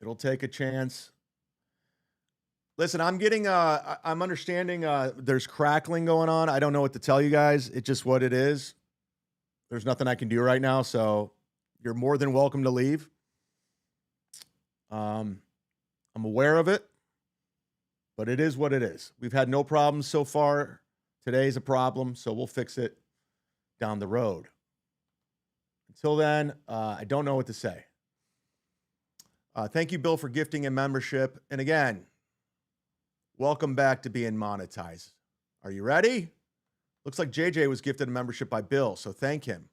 It'll take a chance. Listen, I'm understanding there's crackling going on. I don't know what to tell you guys. It's just what it is. There's nothing I can do right now, so you're more than welcome to leave. I'm aware of it, but it is what it is. We've had no problems so far. Today's a problem, so we'll fix it down the road. Until then, I don't know what to say. Thank you, Bill, for gifting a membership. And again, welcome back to being monetized. Are you ready? Looks like JJ was gifted a membership by Bill, so thank him.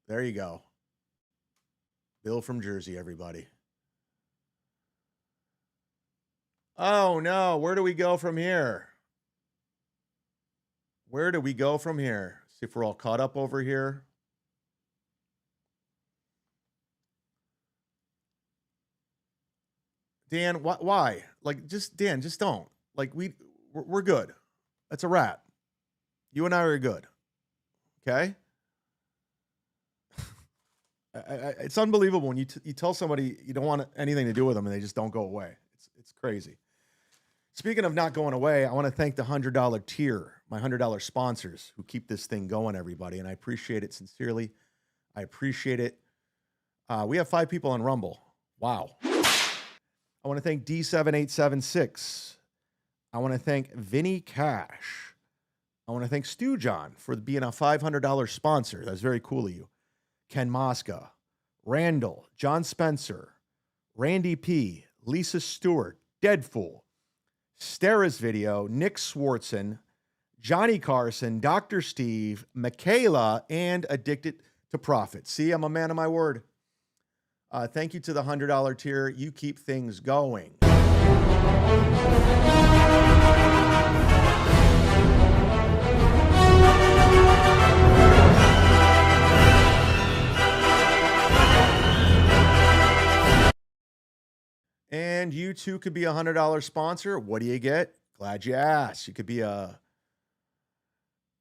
There you go. Bill from Jersey, everybody. Oh, no. Where do we go from here? See if we're all caught up over here. Dan, why? Dan, just don't. We're good. That's a wrap. You and I are good. Okay? It's unbelievable when you tell somebody you don't want anything to do with them and they just don't go away. It's crazy. Speaking of not going away, I want to thank the $100 tier, my $100 sponsors who keep this thing going, everybody, and I appreciate it sincerely. I appreciate it. We have 5 people on Rumble. Wow. I want to thank D7876. I want to thank Vinny Cash. I want to thank Stu John for being a $500 sponsor. That's very cool of you. Ken Mosca, Randall, John Spencer, Randy P., Lisa Stewart, Deadfool, Stera's Video, Nick Swartzen, Johnny Carson, Dr. Steve, Michaela, and Addicted to Profit. See, I'm a man of my word. Thank you to the $100 tier. You keep things going. And you too could be a $100 sponsor. What do you get? Glad you asked. You could be a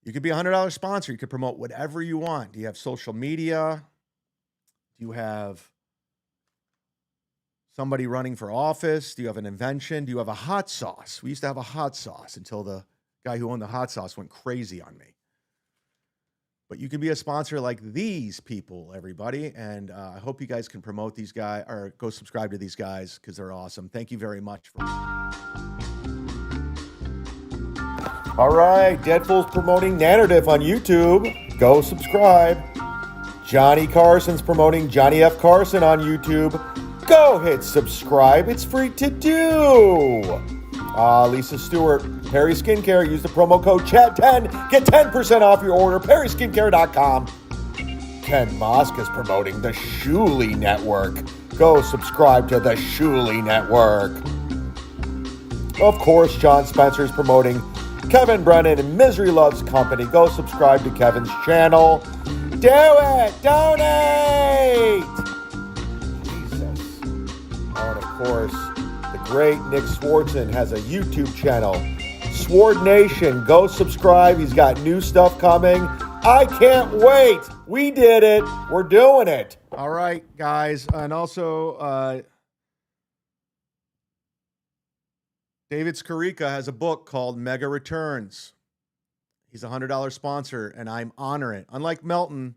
$100 sponsor. You could promote whatever you want. Do you have social media? Do you have somebody running for office? Do you have an invention? Do you have a hot sauce? We used to have a hot sauce until the guy who owned the hot sauce went crazy on me. But you can be a sponsor like these people, everybody. And I hope you guys can promote these guys or go subscribe to these guys because they're awesome. Thank you very much. All right. Deadpool's promoting Nanodiff on YouTube. Go subscribe. Johnny Carson's promoting Johnny F. Carson on YouTube. Go hit subscribe. It's free to do. Lisa Stewart, Perry Skincare. Use the promo code CHAD10. Get 10% off your order. PerrySkincare.com. Ken Mosca's promoting the Shuli Network. Go subscribe to the Shuli Network. Of course, John Spencer's promoting Kevin Brennan and Misery Loves Company. Go subscribe to Kevin's channel. Do it! Donate! Jesus. Oh, and of course, the great Nick Swartzen has a YouTube channel. Sword Nation, go subscribe. He's got new stuff coming. I can't wait. We did it. We're doing it. All right, guys. And also, David Skarica has a book called Mega Returns. He's a $100 sponsor, and I'm honoring it. Unlike Melton,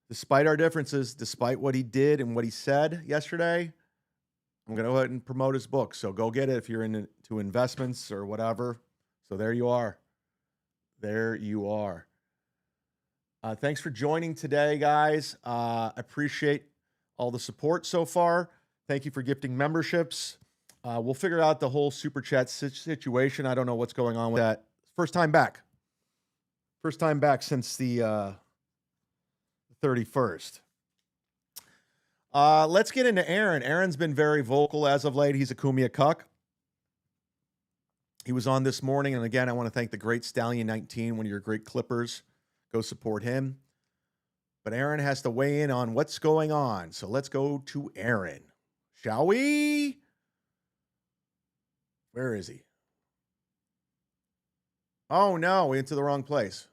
despite our differences, despite what he did and what he said yesterday, I'm going to go ahead and promote his book. So go get it if you're into investments or whatever. So there you are. There you are. Thanks for joining today, guys. Appreciate all the support so far. Thank you for gifting memberships. We'll figure out the whole super chat situation. I don't know what's going on with that. First time back. First time back since the 31st. Let's get into Aaron. Aaron's been very vocal as of late. He's a Kumia Cuck. He was on this morning. And again, I want to thank the great Stallion 19, one of your great Clippers. Go support him. But Aaron has to weigh in on what's going on. So let's go to Aaron. Shall we? Where is he? Oh, no. We went to the wrong place.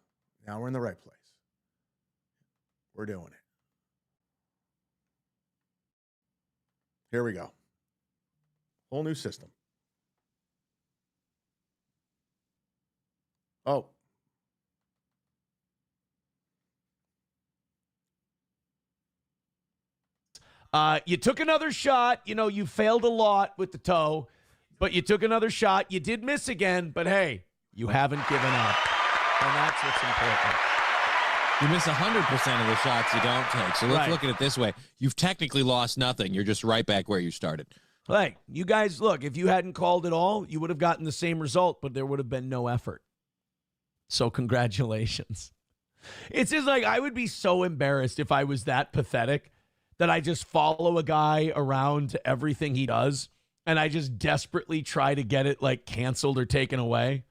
Now we're in the right place. We're doing it. Here we go. Whole new system. Oh. You took another shot. You know, you failed a lot with the toe, but you took another shot. You did miss again, but hey, you haven't given up. And that's what's important. You miss 100% of the shots you don't take. So let's look at it this way. You've technically lost nothing. You're just right back where you started. Hey, you guys, look, if you hadn't called at all, you would have gotten the same result, but there would have been no effort. So congratulations. It's just like I would be so embarrassed if I was that pathetic that I just follow a guy around to everything he does and I just desperately try to get it like canceled or taken away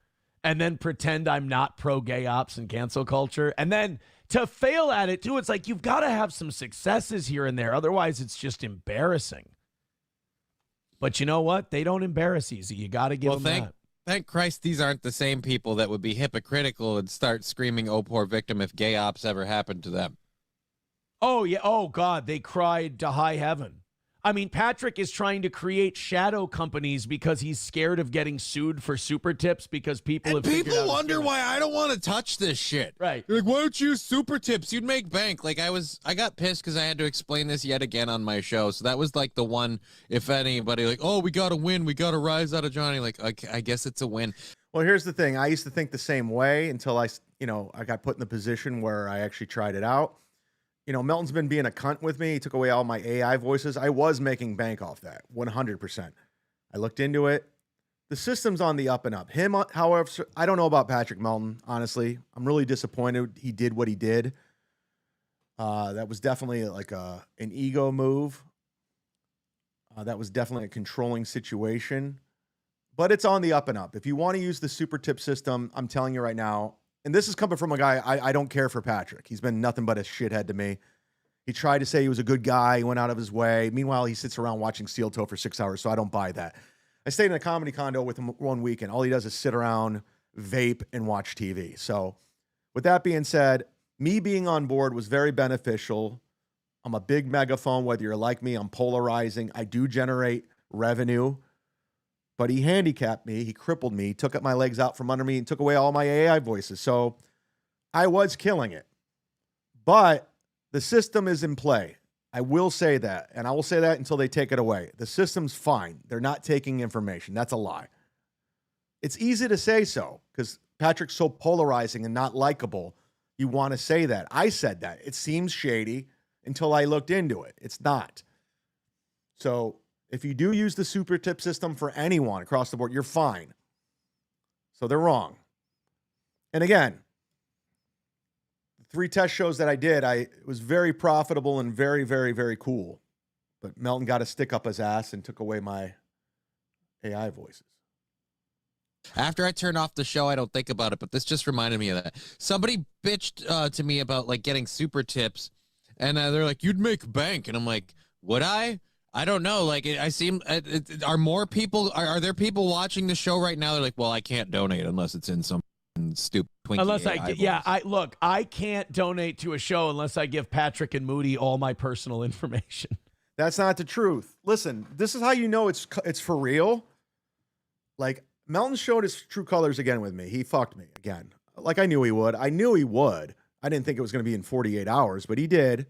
and then pretend I'm not pro gay ops and cancel culture. And then to fail at it too, it's like you've got to have some successes here and there. Otherwise, it's just embarrassing. But you know what? They don't embarrass easy. You got to give them that. Thank Christ these aren't the same people that would be hypocritical and start screaming, oh, poor victim, if gay ops ever happened to them. Oh, yeah. Oh, God. They cried to high heaven. I mean, Patrick is trying to create shadow companies because he's scared of getting sued for super tips because people have figured out. People wonder why I don't want to touch this shit. Right. They're like, why don't you use super tips? You'd make bank. Like I got pissed because I had to explain this yet again on my show. So that was like the one, if anybody like, oh, we got to win. We got to rise out of Johnny. Like, I guess it's a win. Well, here's the thing. I used to think the same way until I got put in the position where I actually tried it out. You know, Melton's been being a cunt with me. He took away all my AI voices. I was making bank off that, 100%. I looked into it. The system's on the up and up. Him, however, I don't know about Patrick Melton, honestly. I'm really disappointed he did what he did. That was definitely like an ego move. That was definitely a controlling situation. But it's on the up and up. If you want to use the super tip system, I'm telling you right now, and this is coming from a guy, I don't care for Patrick. He's been nothing but a shithead to me. He tried to say he was a good guy. He went out of his way. Meanwhile, he sits around watching Steel Toe for 6 hours, so I don't buy that. I stayed in a comedy condo with him one weekend. All he does is sit around, vape, and watch TV. So with that being said, me being on board was very beneficial. I'm a big megaphone. Whether you're like me, I'm polarizing. I do generate revenue. But he handicapped me. He crippled me. He took up my legs out from under me and took away all my AI voices. So I was killing it. But the system is in play. I will say that. And I will say that until they take it away. The system's fine. They're not taking information. That's a lie. It's easy to say so because Patrick's so polarizing and not likable. You want to say that. I said that. It seems shady until I looked into it. It's not. So if you do use the super tip system for anyone across the board, you're fine. So they're wrong. And again, the 3 test shows that I did, it was very profitable and very, very, very cool. But Melton got a stick up his ass and took away my AI voices. After I turn off the show, I don't think about it, but this just reminded me of that. Somebody bitched to me about like getting super tips, and they're like, "You'd make bank," and I'm like, "Would I? I don't know." Like, are more people? Are there people watching the show right now? They're like, "Well, I can't donate unless it's in some stupid Twinkie." Unless AI voice. I can't donate to a show unless I give Patrick and Moody all my personal information. That's not the truth. Listen, this is how you know it's for real. Like, Melton showed his true colors again with me. He fucked me again. Like I knew he would. I didn't think it was going to be in 48 hours, but he did.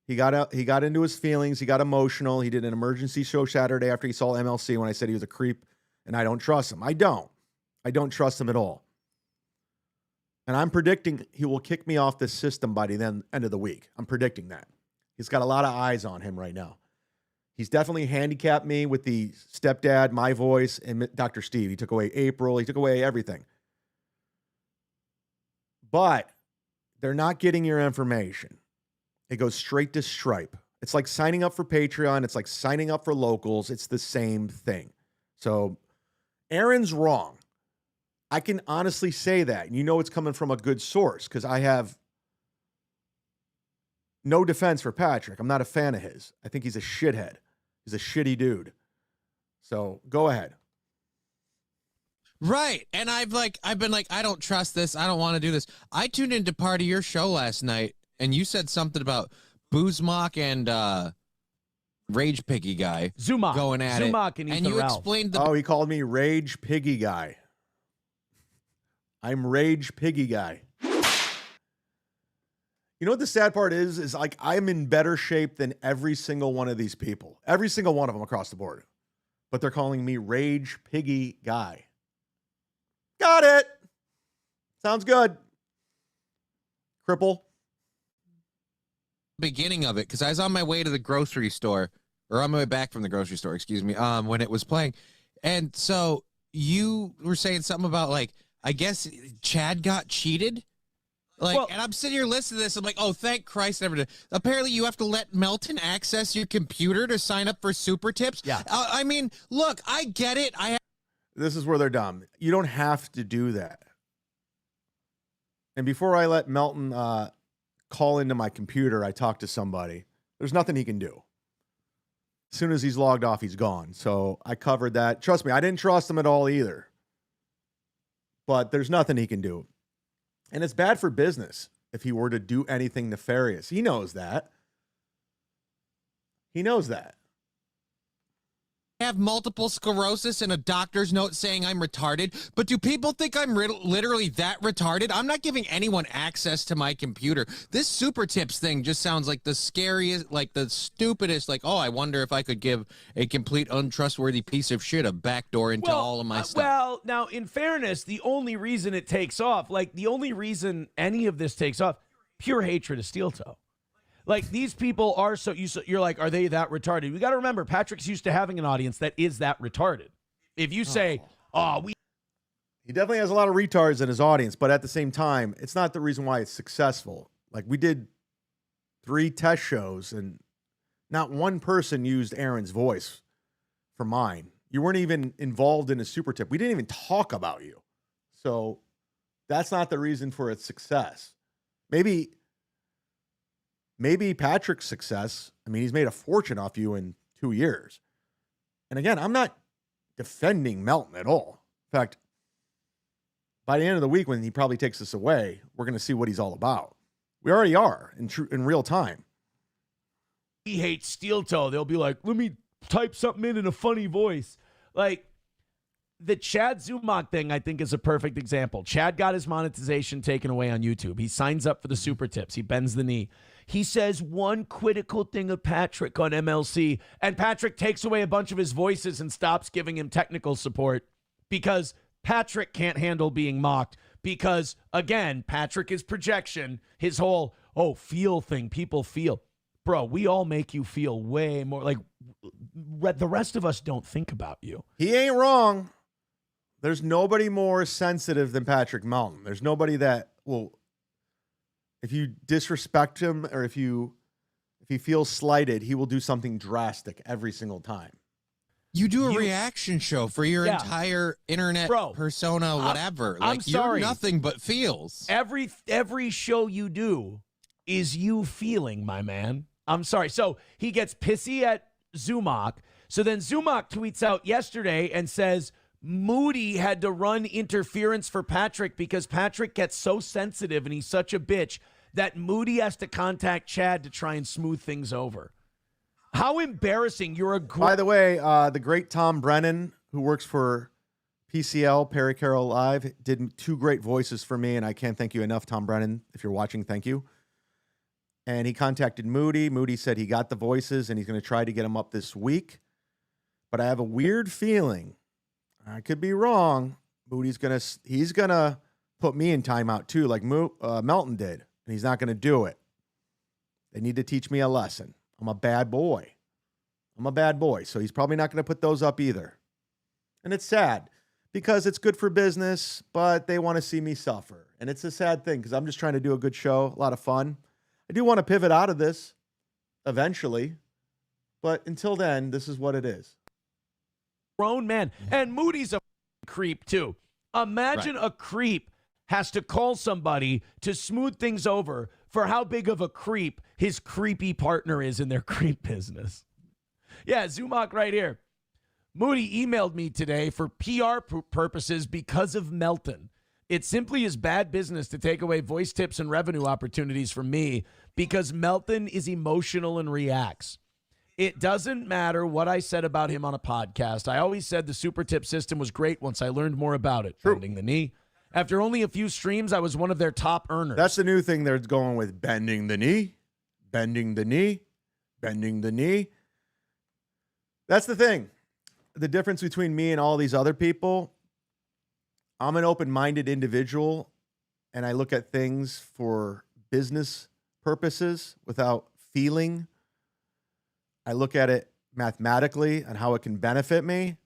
He got into his feelings. He got emotional. He did an emergency show Saturday after he saw MLC when I said he was a creep, and I don't trust him. I don't trust him at all. And I'm predicting he will kick me off this system by the end of the week. I'm predicting that. He's got a lot of eyes on him right now. He's definitely handicapped me with the stepdad, my voice, and Dr. Steve. He took away April. He took away everything. But they're not getting your information. It goes straight to Stripe. It's like signing up for Patreon. It's like signing up for locals. It's the same thing. So Aaron's wrong. I can honestly say that. And you know it's coming from a good source because I have no defense for Patrick. I'm not a fan of his. I think he's a shithead. He's a shitty dude. So go ahead. Right. And I've been like, I don't trust this. I don't want to do this. I tuned into part of your show last night and you said something about Boozmock and Rage Piggy guy. Zumock. Going at Zumock it. and you Ralph. explained Oh, he called me Rage Piggy guy. I'm Rage Piggy guy. You know what the sad part is like I'm in better shape than every single one of these people. Every single one of them across the board. But they're calling me Rage Piggy guy. Got it. Sounds good. Cripple. beginning of it because I was on my way to the grocery store, or on my way back from the grocery store, excuse me, when it was playing. And so you were saying something about, like, I guess Chad got cheated. Like, well, and I'm sitting here listening to this. I'm like, oh, thank Christ. Never did. Apparently, you have to let Melton access your computer to sign up for super tips. Yeah. I mean, look, I get it. This is where they're dumb. You don't have to do that. And before I let Melton call into my computer, I talk to somebody. There's nothing he can do. As soon as he's logged off, he's gone. So I covered that. Trust me, I didn't trust him at all either. But there's nothing he can do. And it's bad for business if he were to do anything nefarious. He knows that. He knows that. I have multiple sclerosis and a doctor's note saying I'm retarded, but do people think I'm literally that retarded? I'm not giving anyone access to my computer. This super tips thing just sounds like the scariest, like the stupidest, like, oh, I wonder if I could give a complete untrustworthy piece of shit a backdoor into all of my stuff. Well, now, in fairness, the only reason it takes off, like the only reason any of this takes off, pure hatred of Steel Toe. Like, these people are you're like, are they that retarded? We got to remember, Patrick's used to having an audience that is that retarded. If you say, he definitely has a lot of retards in his audience, but at the same time, it's not the reason why it's successful. Like, we did 3 test shows, and not one person used Aaron's voice for mine. You weren't even involved in a super tip. We didn't even talk about you. So that's not the reason for its success. Maybe Patrick's success, I mean, he's made a fortune off you in 2 years. And again, I'm not defending Melton at all. In fact, by the end of the week, when he probably takes us away, we're going to see what he's all about. We already are in real time. He hates Steel Toe. They'll be like, let me type something in a funny voice. Like, the chad-zumock thing, I think, is a perfect example. Chad got his monetization taken away on YouTube. He signs up for the super tips. He bends the knee. He says one critical thing of Patrick on MLC, and Patrick takes away a bunch of his voices and stops giving him technical support because Patrick can't handle being mocked because, again, Patrick is projection. His whole, feel thing, people feel. Bro, we all make you feel way more like the rest of us don't think about you. He ain't wrong. There's nobody more sensitive than Patrick Melton. There's nobody that will, if you disrespect him or if he feels slighted, he will do something drastic every single time. You do a reaction show for your entire internet persona, whatever. I'm sorry. You're nothing but feels. Every show you do is you feeling, my man. I'm sorry. So he gets pissy at Zumock. So then Zumock tweets out yesterday and says Moody had to run interference for Patrick because Patrick gets so sensitive and he's such a bitch that Moody has to contact Chad to try and smooth things over. How embarrassing. You're a By the way, the great Tom Brennan, who works for PCL, Perry Carroll Live, did 2 great voices for me, and I can't thank you enough, Tom Brennan. If you're watching, thank you. And he contacted Moody. Moody said he got the voices, and he's going to try to get them up this week. But I have a weird feeling, I could be wrong, Moody's he's going to put me in timeout too, like Melton did, and he's not going to do it. They need to teach me a lesson. I'm a bad boy. So he's probably not going to put those up either. And it's sad because it's good for business, but they want to see me suffer. And it's a sad thing because I'm just trying to do a good show, a lot of fun. I do want to pivot out of this eventually, but until then, this is what it is. Grown man. And Moody's a creep too. Imagine a creep has to call somebody to smooth things over for how big of a creep his creepy partner is in their creep business. Yeah, Zumock right here. Moody emailed me today for PR purposes because of Melton. It simply is bad business to take away voice tips and revenue opportunities from me because Melton is emotional and reacts. It doesn't matter what I said about him on a podcast. I always said the super tip system was great once I learned more about it. Bending the knee. After only a few streams, I was one of their top earners. That's the new thing they're going with, bending the knee, bending the knee, bending the knee. That's the thing. The difference between me and all these other people, I'm an open-minded individual, and I look at things for business purposes without feeling. I look at it mathematically and how it can benefit me.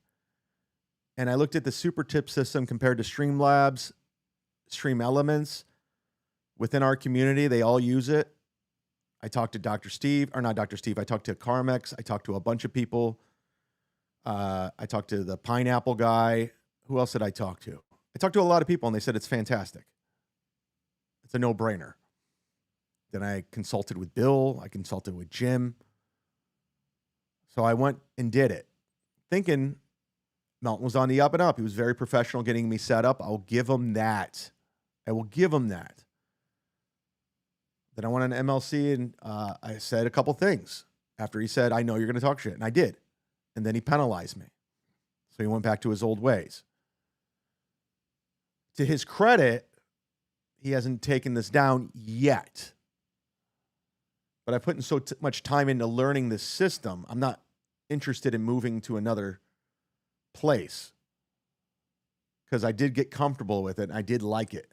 And I looked at the super tip system compared to Streamlabs, Stream Elements. Within our community, they all use it. I talked to Dr. Steve, or not Dr. Steve. I talked to Carmex. I talked to a bunch of people. I talked to the pineapple guy. Who else did I talk to? I talked to a lot of people, and they said it's fantastic. It's a no-brainer. Then I consulted with Bill. I consulted with Jim. So I went and did it, thinking Melton was on the up and up. He was very professional getting me set up. I'll give him that. I will give him that. Then I went on MLC and I said a couple things after he said, I know you're going to talk shit. And I did. And then he penalized me. So he went back to his old ways. To his credit, he hasn't taken this down yet. But I put in so much time into learning this system, I'm not interested in moving to another place because I did get comfortable with it and I did like it.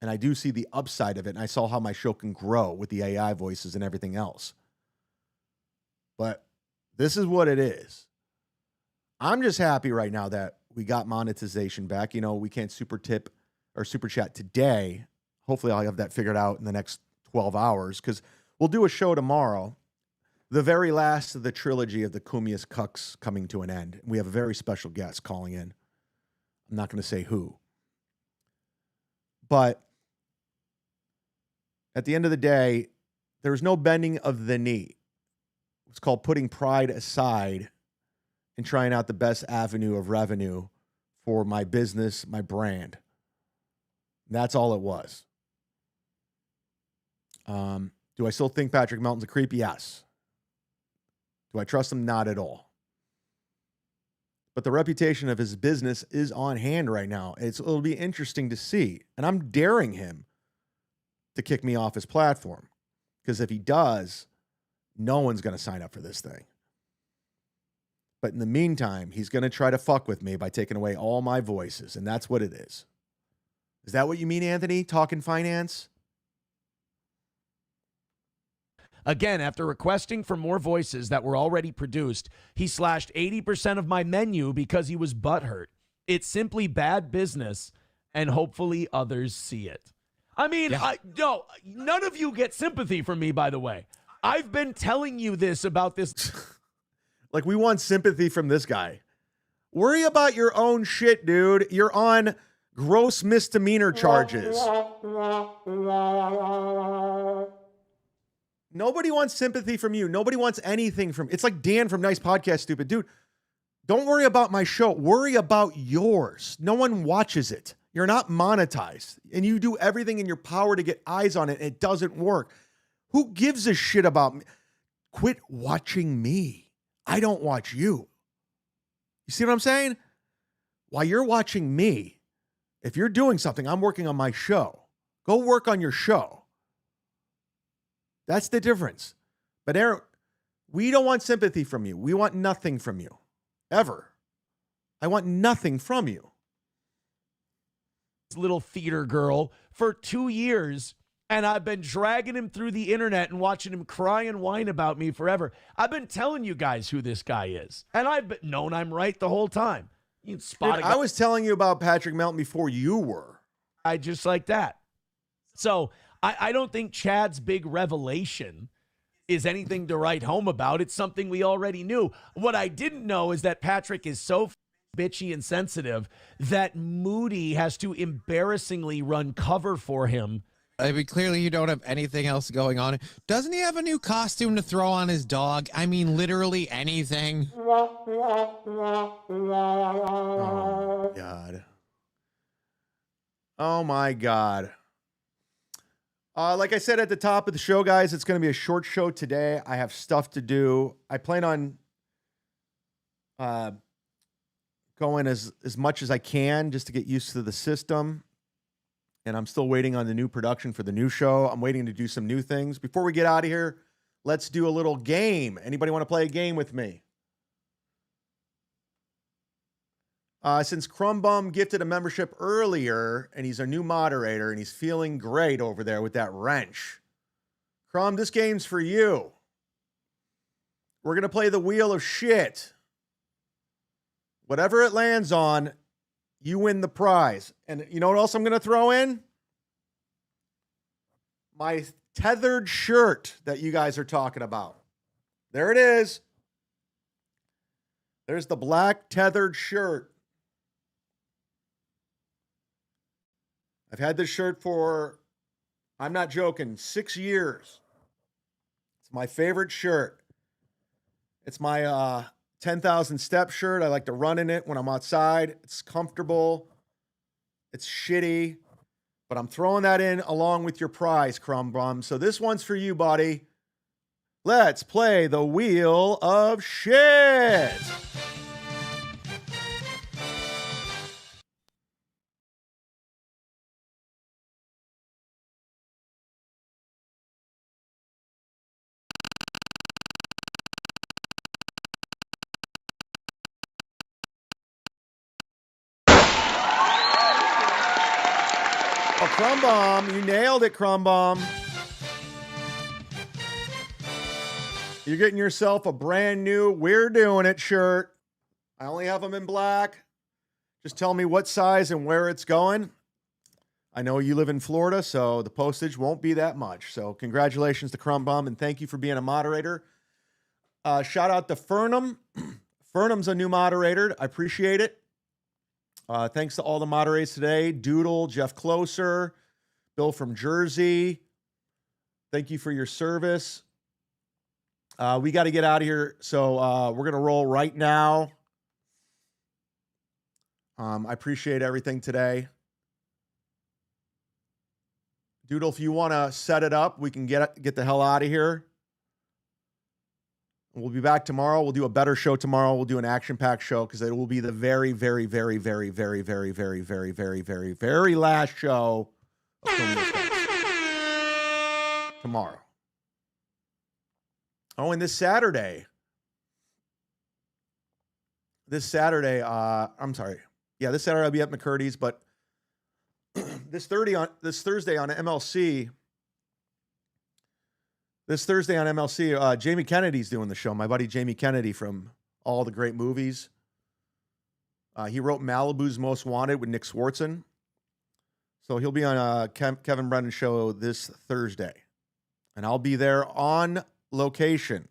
And I do see the upside of it. And I saw how my show can grow with the AI voices and everything else. But this is what it is. I'm just happy right now that we got monetization back. You know, we can't super tip or super chat today. Hopefully I'll have that figured out in the next 12 hours because we'll do a show tomorrow. The very last of the trilogy of the Cumia'S Cucks coming to an end. We have a very special guest calling in. I'm not going to say who. But at the end of the day, there's no bending of the knee. It's called putting pride aside and trying out the best avenue of revenue for my business, my brand. That's all it was. Do I still think Patrick Melton's a creep? Yes. Do I trust him? Not at all. But the reputation of his business is on hand right now. It'll be interesting to see. And I'm daring him to kick me off his platform. Because if he does, no one's going to sign up for this thing. But in the meantime, he's going to try to fuck with me by taking away all my voices. And that's what it is. Is that what you mean, Anthony? Talking finance? Again, after requesting for more voices that were already produced, he slashed 80% of my menu because he was butthurt. It's simply bad business, and hopefully others see it. I mean, no, none of you get sympathy from me, by the way. I've been telling you this about this. Like, we want sympathy from this guy. Worry about your own shit, dude. You're on gross misdemeanor charges. Nobody wants sympathy from you. Nobody wants anything from. It's like Dan from Nice Podcast, stupid dude. Don't worry about my show. Worry about yours. No one watches it. You're not monetized, and you do everything in your power to get eyes on it, and it doesn't work. Who gives a shit about me? Quit watching me. I don't watch you. You see what I'm saying? While you're watching me, if you're doing something, I'm working on my show. Go work on your show. That's the difference. But Aaron, we don't want sympathy from you. We want nothing from you. Ever. I want nothing from you. Little theater girl for 2 years, and I've been dragging him through the internet and watching him cry and whine about me forever. I've been telling you guys who this guy is, and I've known I'm right the whole time. You can spot Dude, I was telling you about Patrick Melton before you were. I just like that. So I don't think Chad's big revelation is anything to write home about. It's something we already knew. What I didn't know is that Patrick is so bitchy and sensitive that Moody has to embarrassingly run cover for him. I mean, clearly you don't have anything else going on. Doesn't he have a new costume to throw on his dog? I mean, literally anything. Oh, God. Oh, my God. Like I said at the top of the show, guys, it's going to be a short show today. I have stuff to do. I plan on going as much as I can just to get used to the system. And I'm still waiting on the new production for the new show. I'm waiting to do some new things. Before we get out of here, let's do a little game. Anybody want to play a game with me? Since Crumbum gifted a membership earlier, and he's a new moderator, and he's feeling great over there with that wrench. Crumb, this game's for you. We're going to play the Wheel of Shit. Whatever it lands on, you win the prize. And you know what else I'm going to throw in? My tethered shirt that you guys are talking about. There it is. There's the black tethered shirt. I've had this shirt for, I'm not joking, 6 years. It's my favorite shirt. It's my 10,000 step shirt. I like to run in it when I'm outside. It's comfortable. It's shitty. But I'm throwing that in along with your prize, Crumb Bum. So this one's for you, buddy. Let's play the Wheel of Shit. Oh, Crumb Bomb, you nailed it, Crumb Bomb. You're getting yourself a brand new We're Doing It shirt. I only have them in black. Just tell me what size and where it's going. I know you live in Florida, so the postage won't be that much. So congratulations to Crumb Bomb, and thank you for being a moderator. Shout out to Fernum. Fernum's a new moderator. I appreciate it. Thanks to all the moderators today. Doodle, Jeff Closer, Bill from Jersey. Thank you for your service. We got to get out of here, so we're going to roll right now. I appreciate everything today. Doodle, if you want to set it up, we can get the hell out of here. We'll be back tomorrow. We'll do a better show tomorrow. We'll do an action-packed show because it will be the very, very, very, very, very, very, very, very, very, very, very last show of tomorrow. Oh, and this Saturday, I'm sorry. Yeah, this Saturday I'll be at McCurdy's, but this Thursday on MLC. This Thursday on MLC, Jamie Kennedy's doing the show. My buddy Jamie Kennedy from all the great movies. He wrote Malibu's Most Wanted with Nick Swartzen. So he'll be on Kevin Brennan's show this Thursday. And I'll be there on location.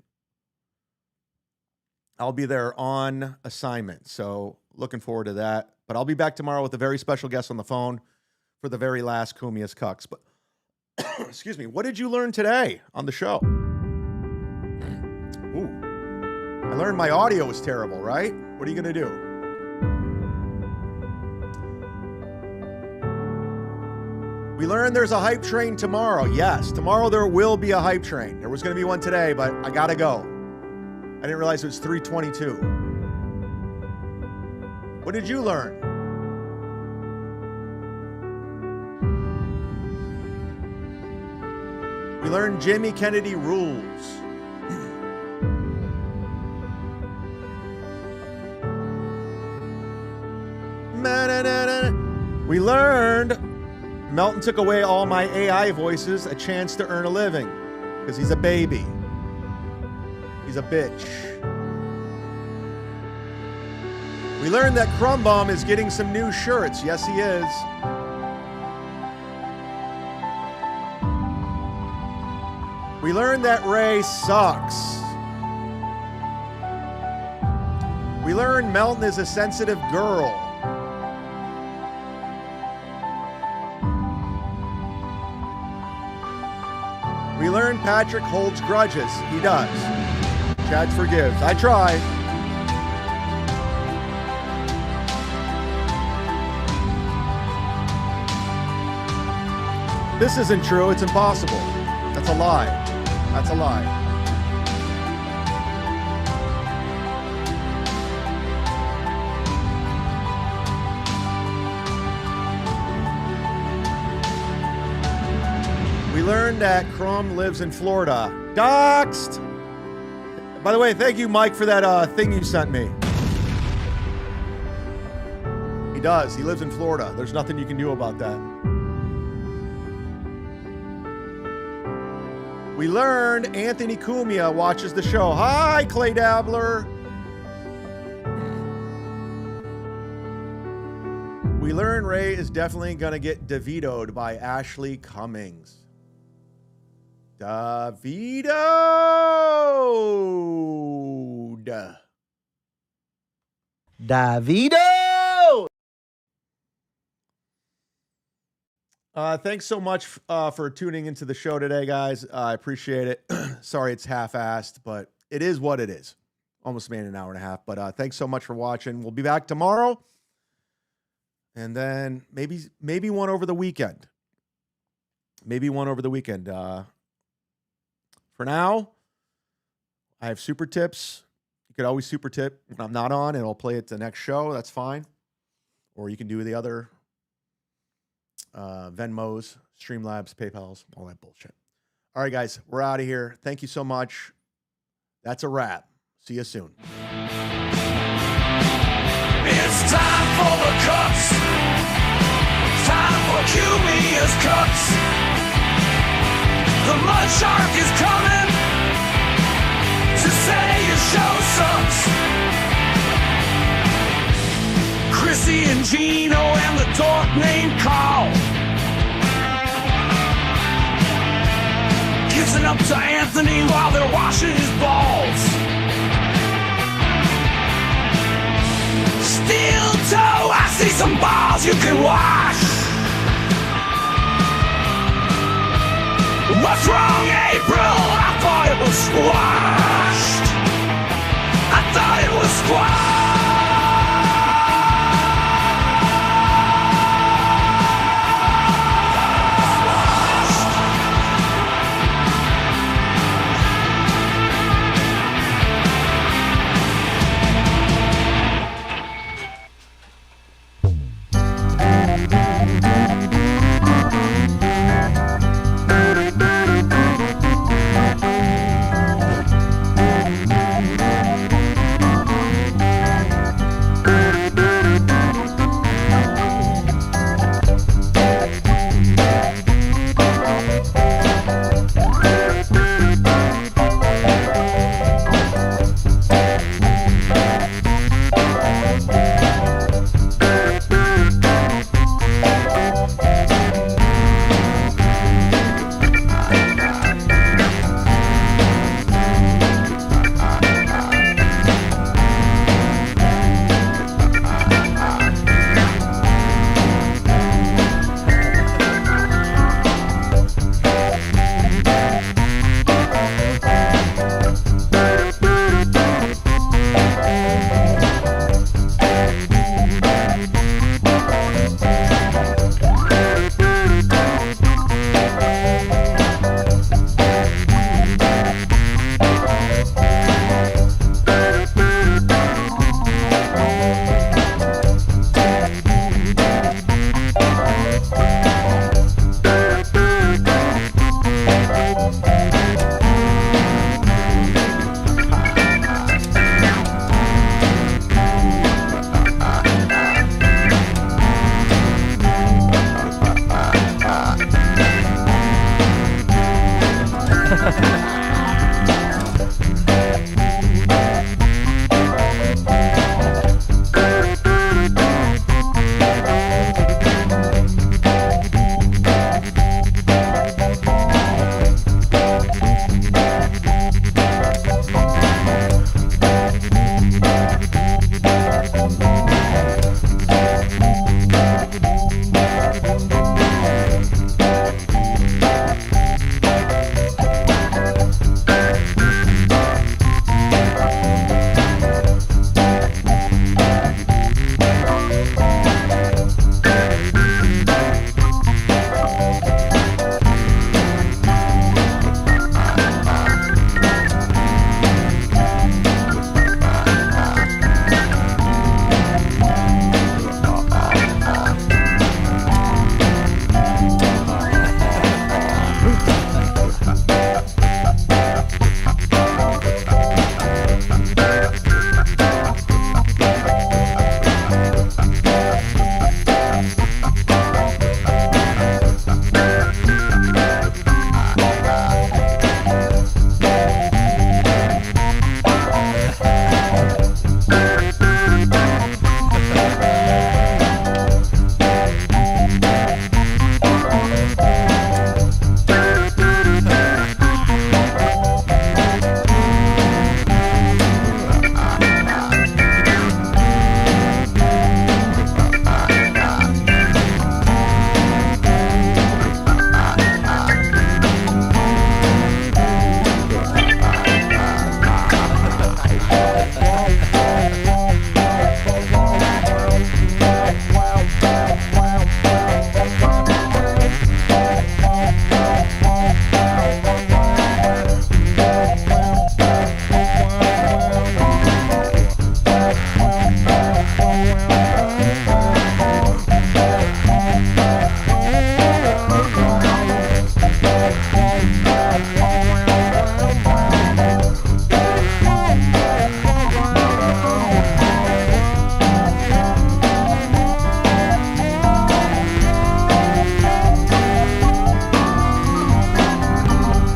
I'll be there on assignment. So looking forward to that. But I'll be back tomorrow with a very special guest on the phone for the very last Cumia'S Cucks. But excuse me, what did you learn today on the show? Ooh, I learned my audio was terrible, right? What are you going to do? We learned there's a hype train tomorrow. Yes, tomorrow there will be a hype train. There was going to be one today, but I got to go. I didn't realize it was 3:22. What did you learn? We learned Jimmy Kennedy rules. We learned Melton took away all my AI voices, a chance to earn a living, because he's a baby. He's a bitch. We learned that Crumbum is getting some new shirts. Yes, he is. We learned that Ray sucks. We learned Melton is a sensitive girl. We learned Patrick holds grudges. He does. Chad forgives. I try. This isn't true. It's impossible. That's a lie. That's a lie. We learned that Crumb lives in Florida. Doxed! By the way, thank you, Mike, for that thing you sent me. He does. He lives in Florida. There's nothing you can do about that. We learned Anthony Kumia watches the show. Hi, Clay Dabbler. We learned Ray is definitely going to get DeVito'd by Ashley Cummings. DeVito'd. Davido! Thanks so much for tuning into the show today, guys. I appreciate it. Sorry it's half-assed, but it is what it is. Almost made an hour and a half, but thanks so much for watching. We'll be back tomorrow, and then maybe one over the weekend. Maybe one over the weekend. For now, I have super tips. You could always super tip when I'm not on, and I'll play it the next show. That's fine. Or you can do the other Venmos, Streamlabs, PayPals, all that bullshit. All right, guys, we're out of here. Thank you so much. That's a wrap. See you soon. It's time for the Cucks. Time for Cumia'S Cucks. The mud shark is coming to say your show sucks. Chrissy and Gino and the dork named Carl kissing up to Anthony while they're washing his balls. Steel toe, I see some balls you can wash. What's wrong, April? I thought it was squashed. I thought it was squashed.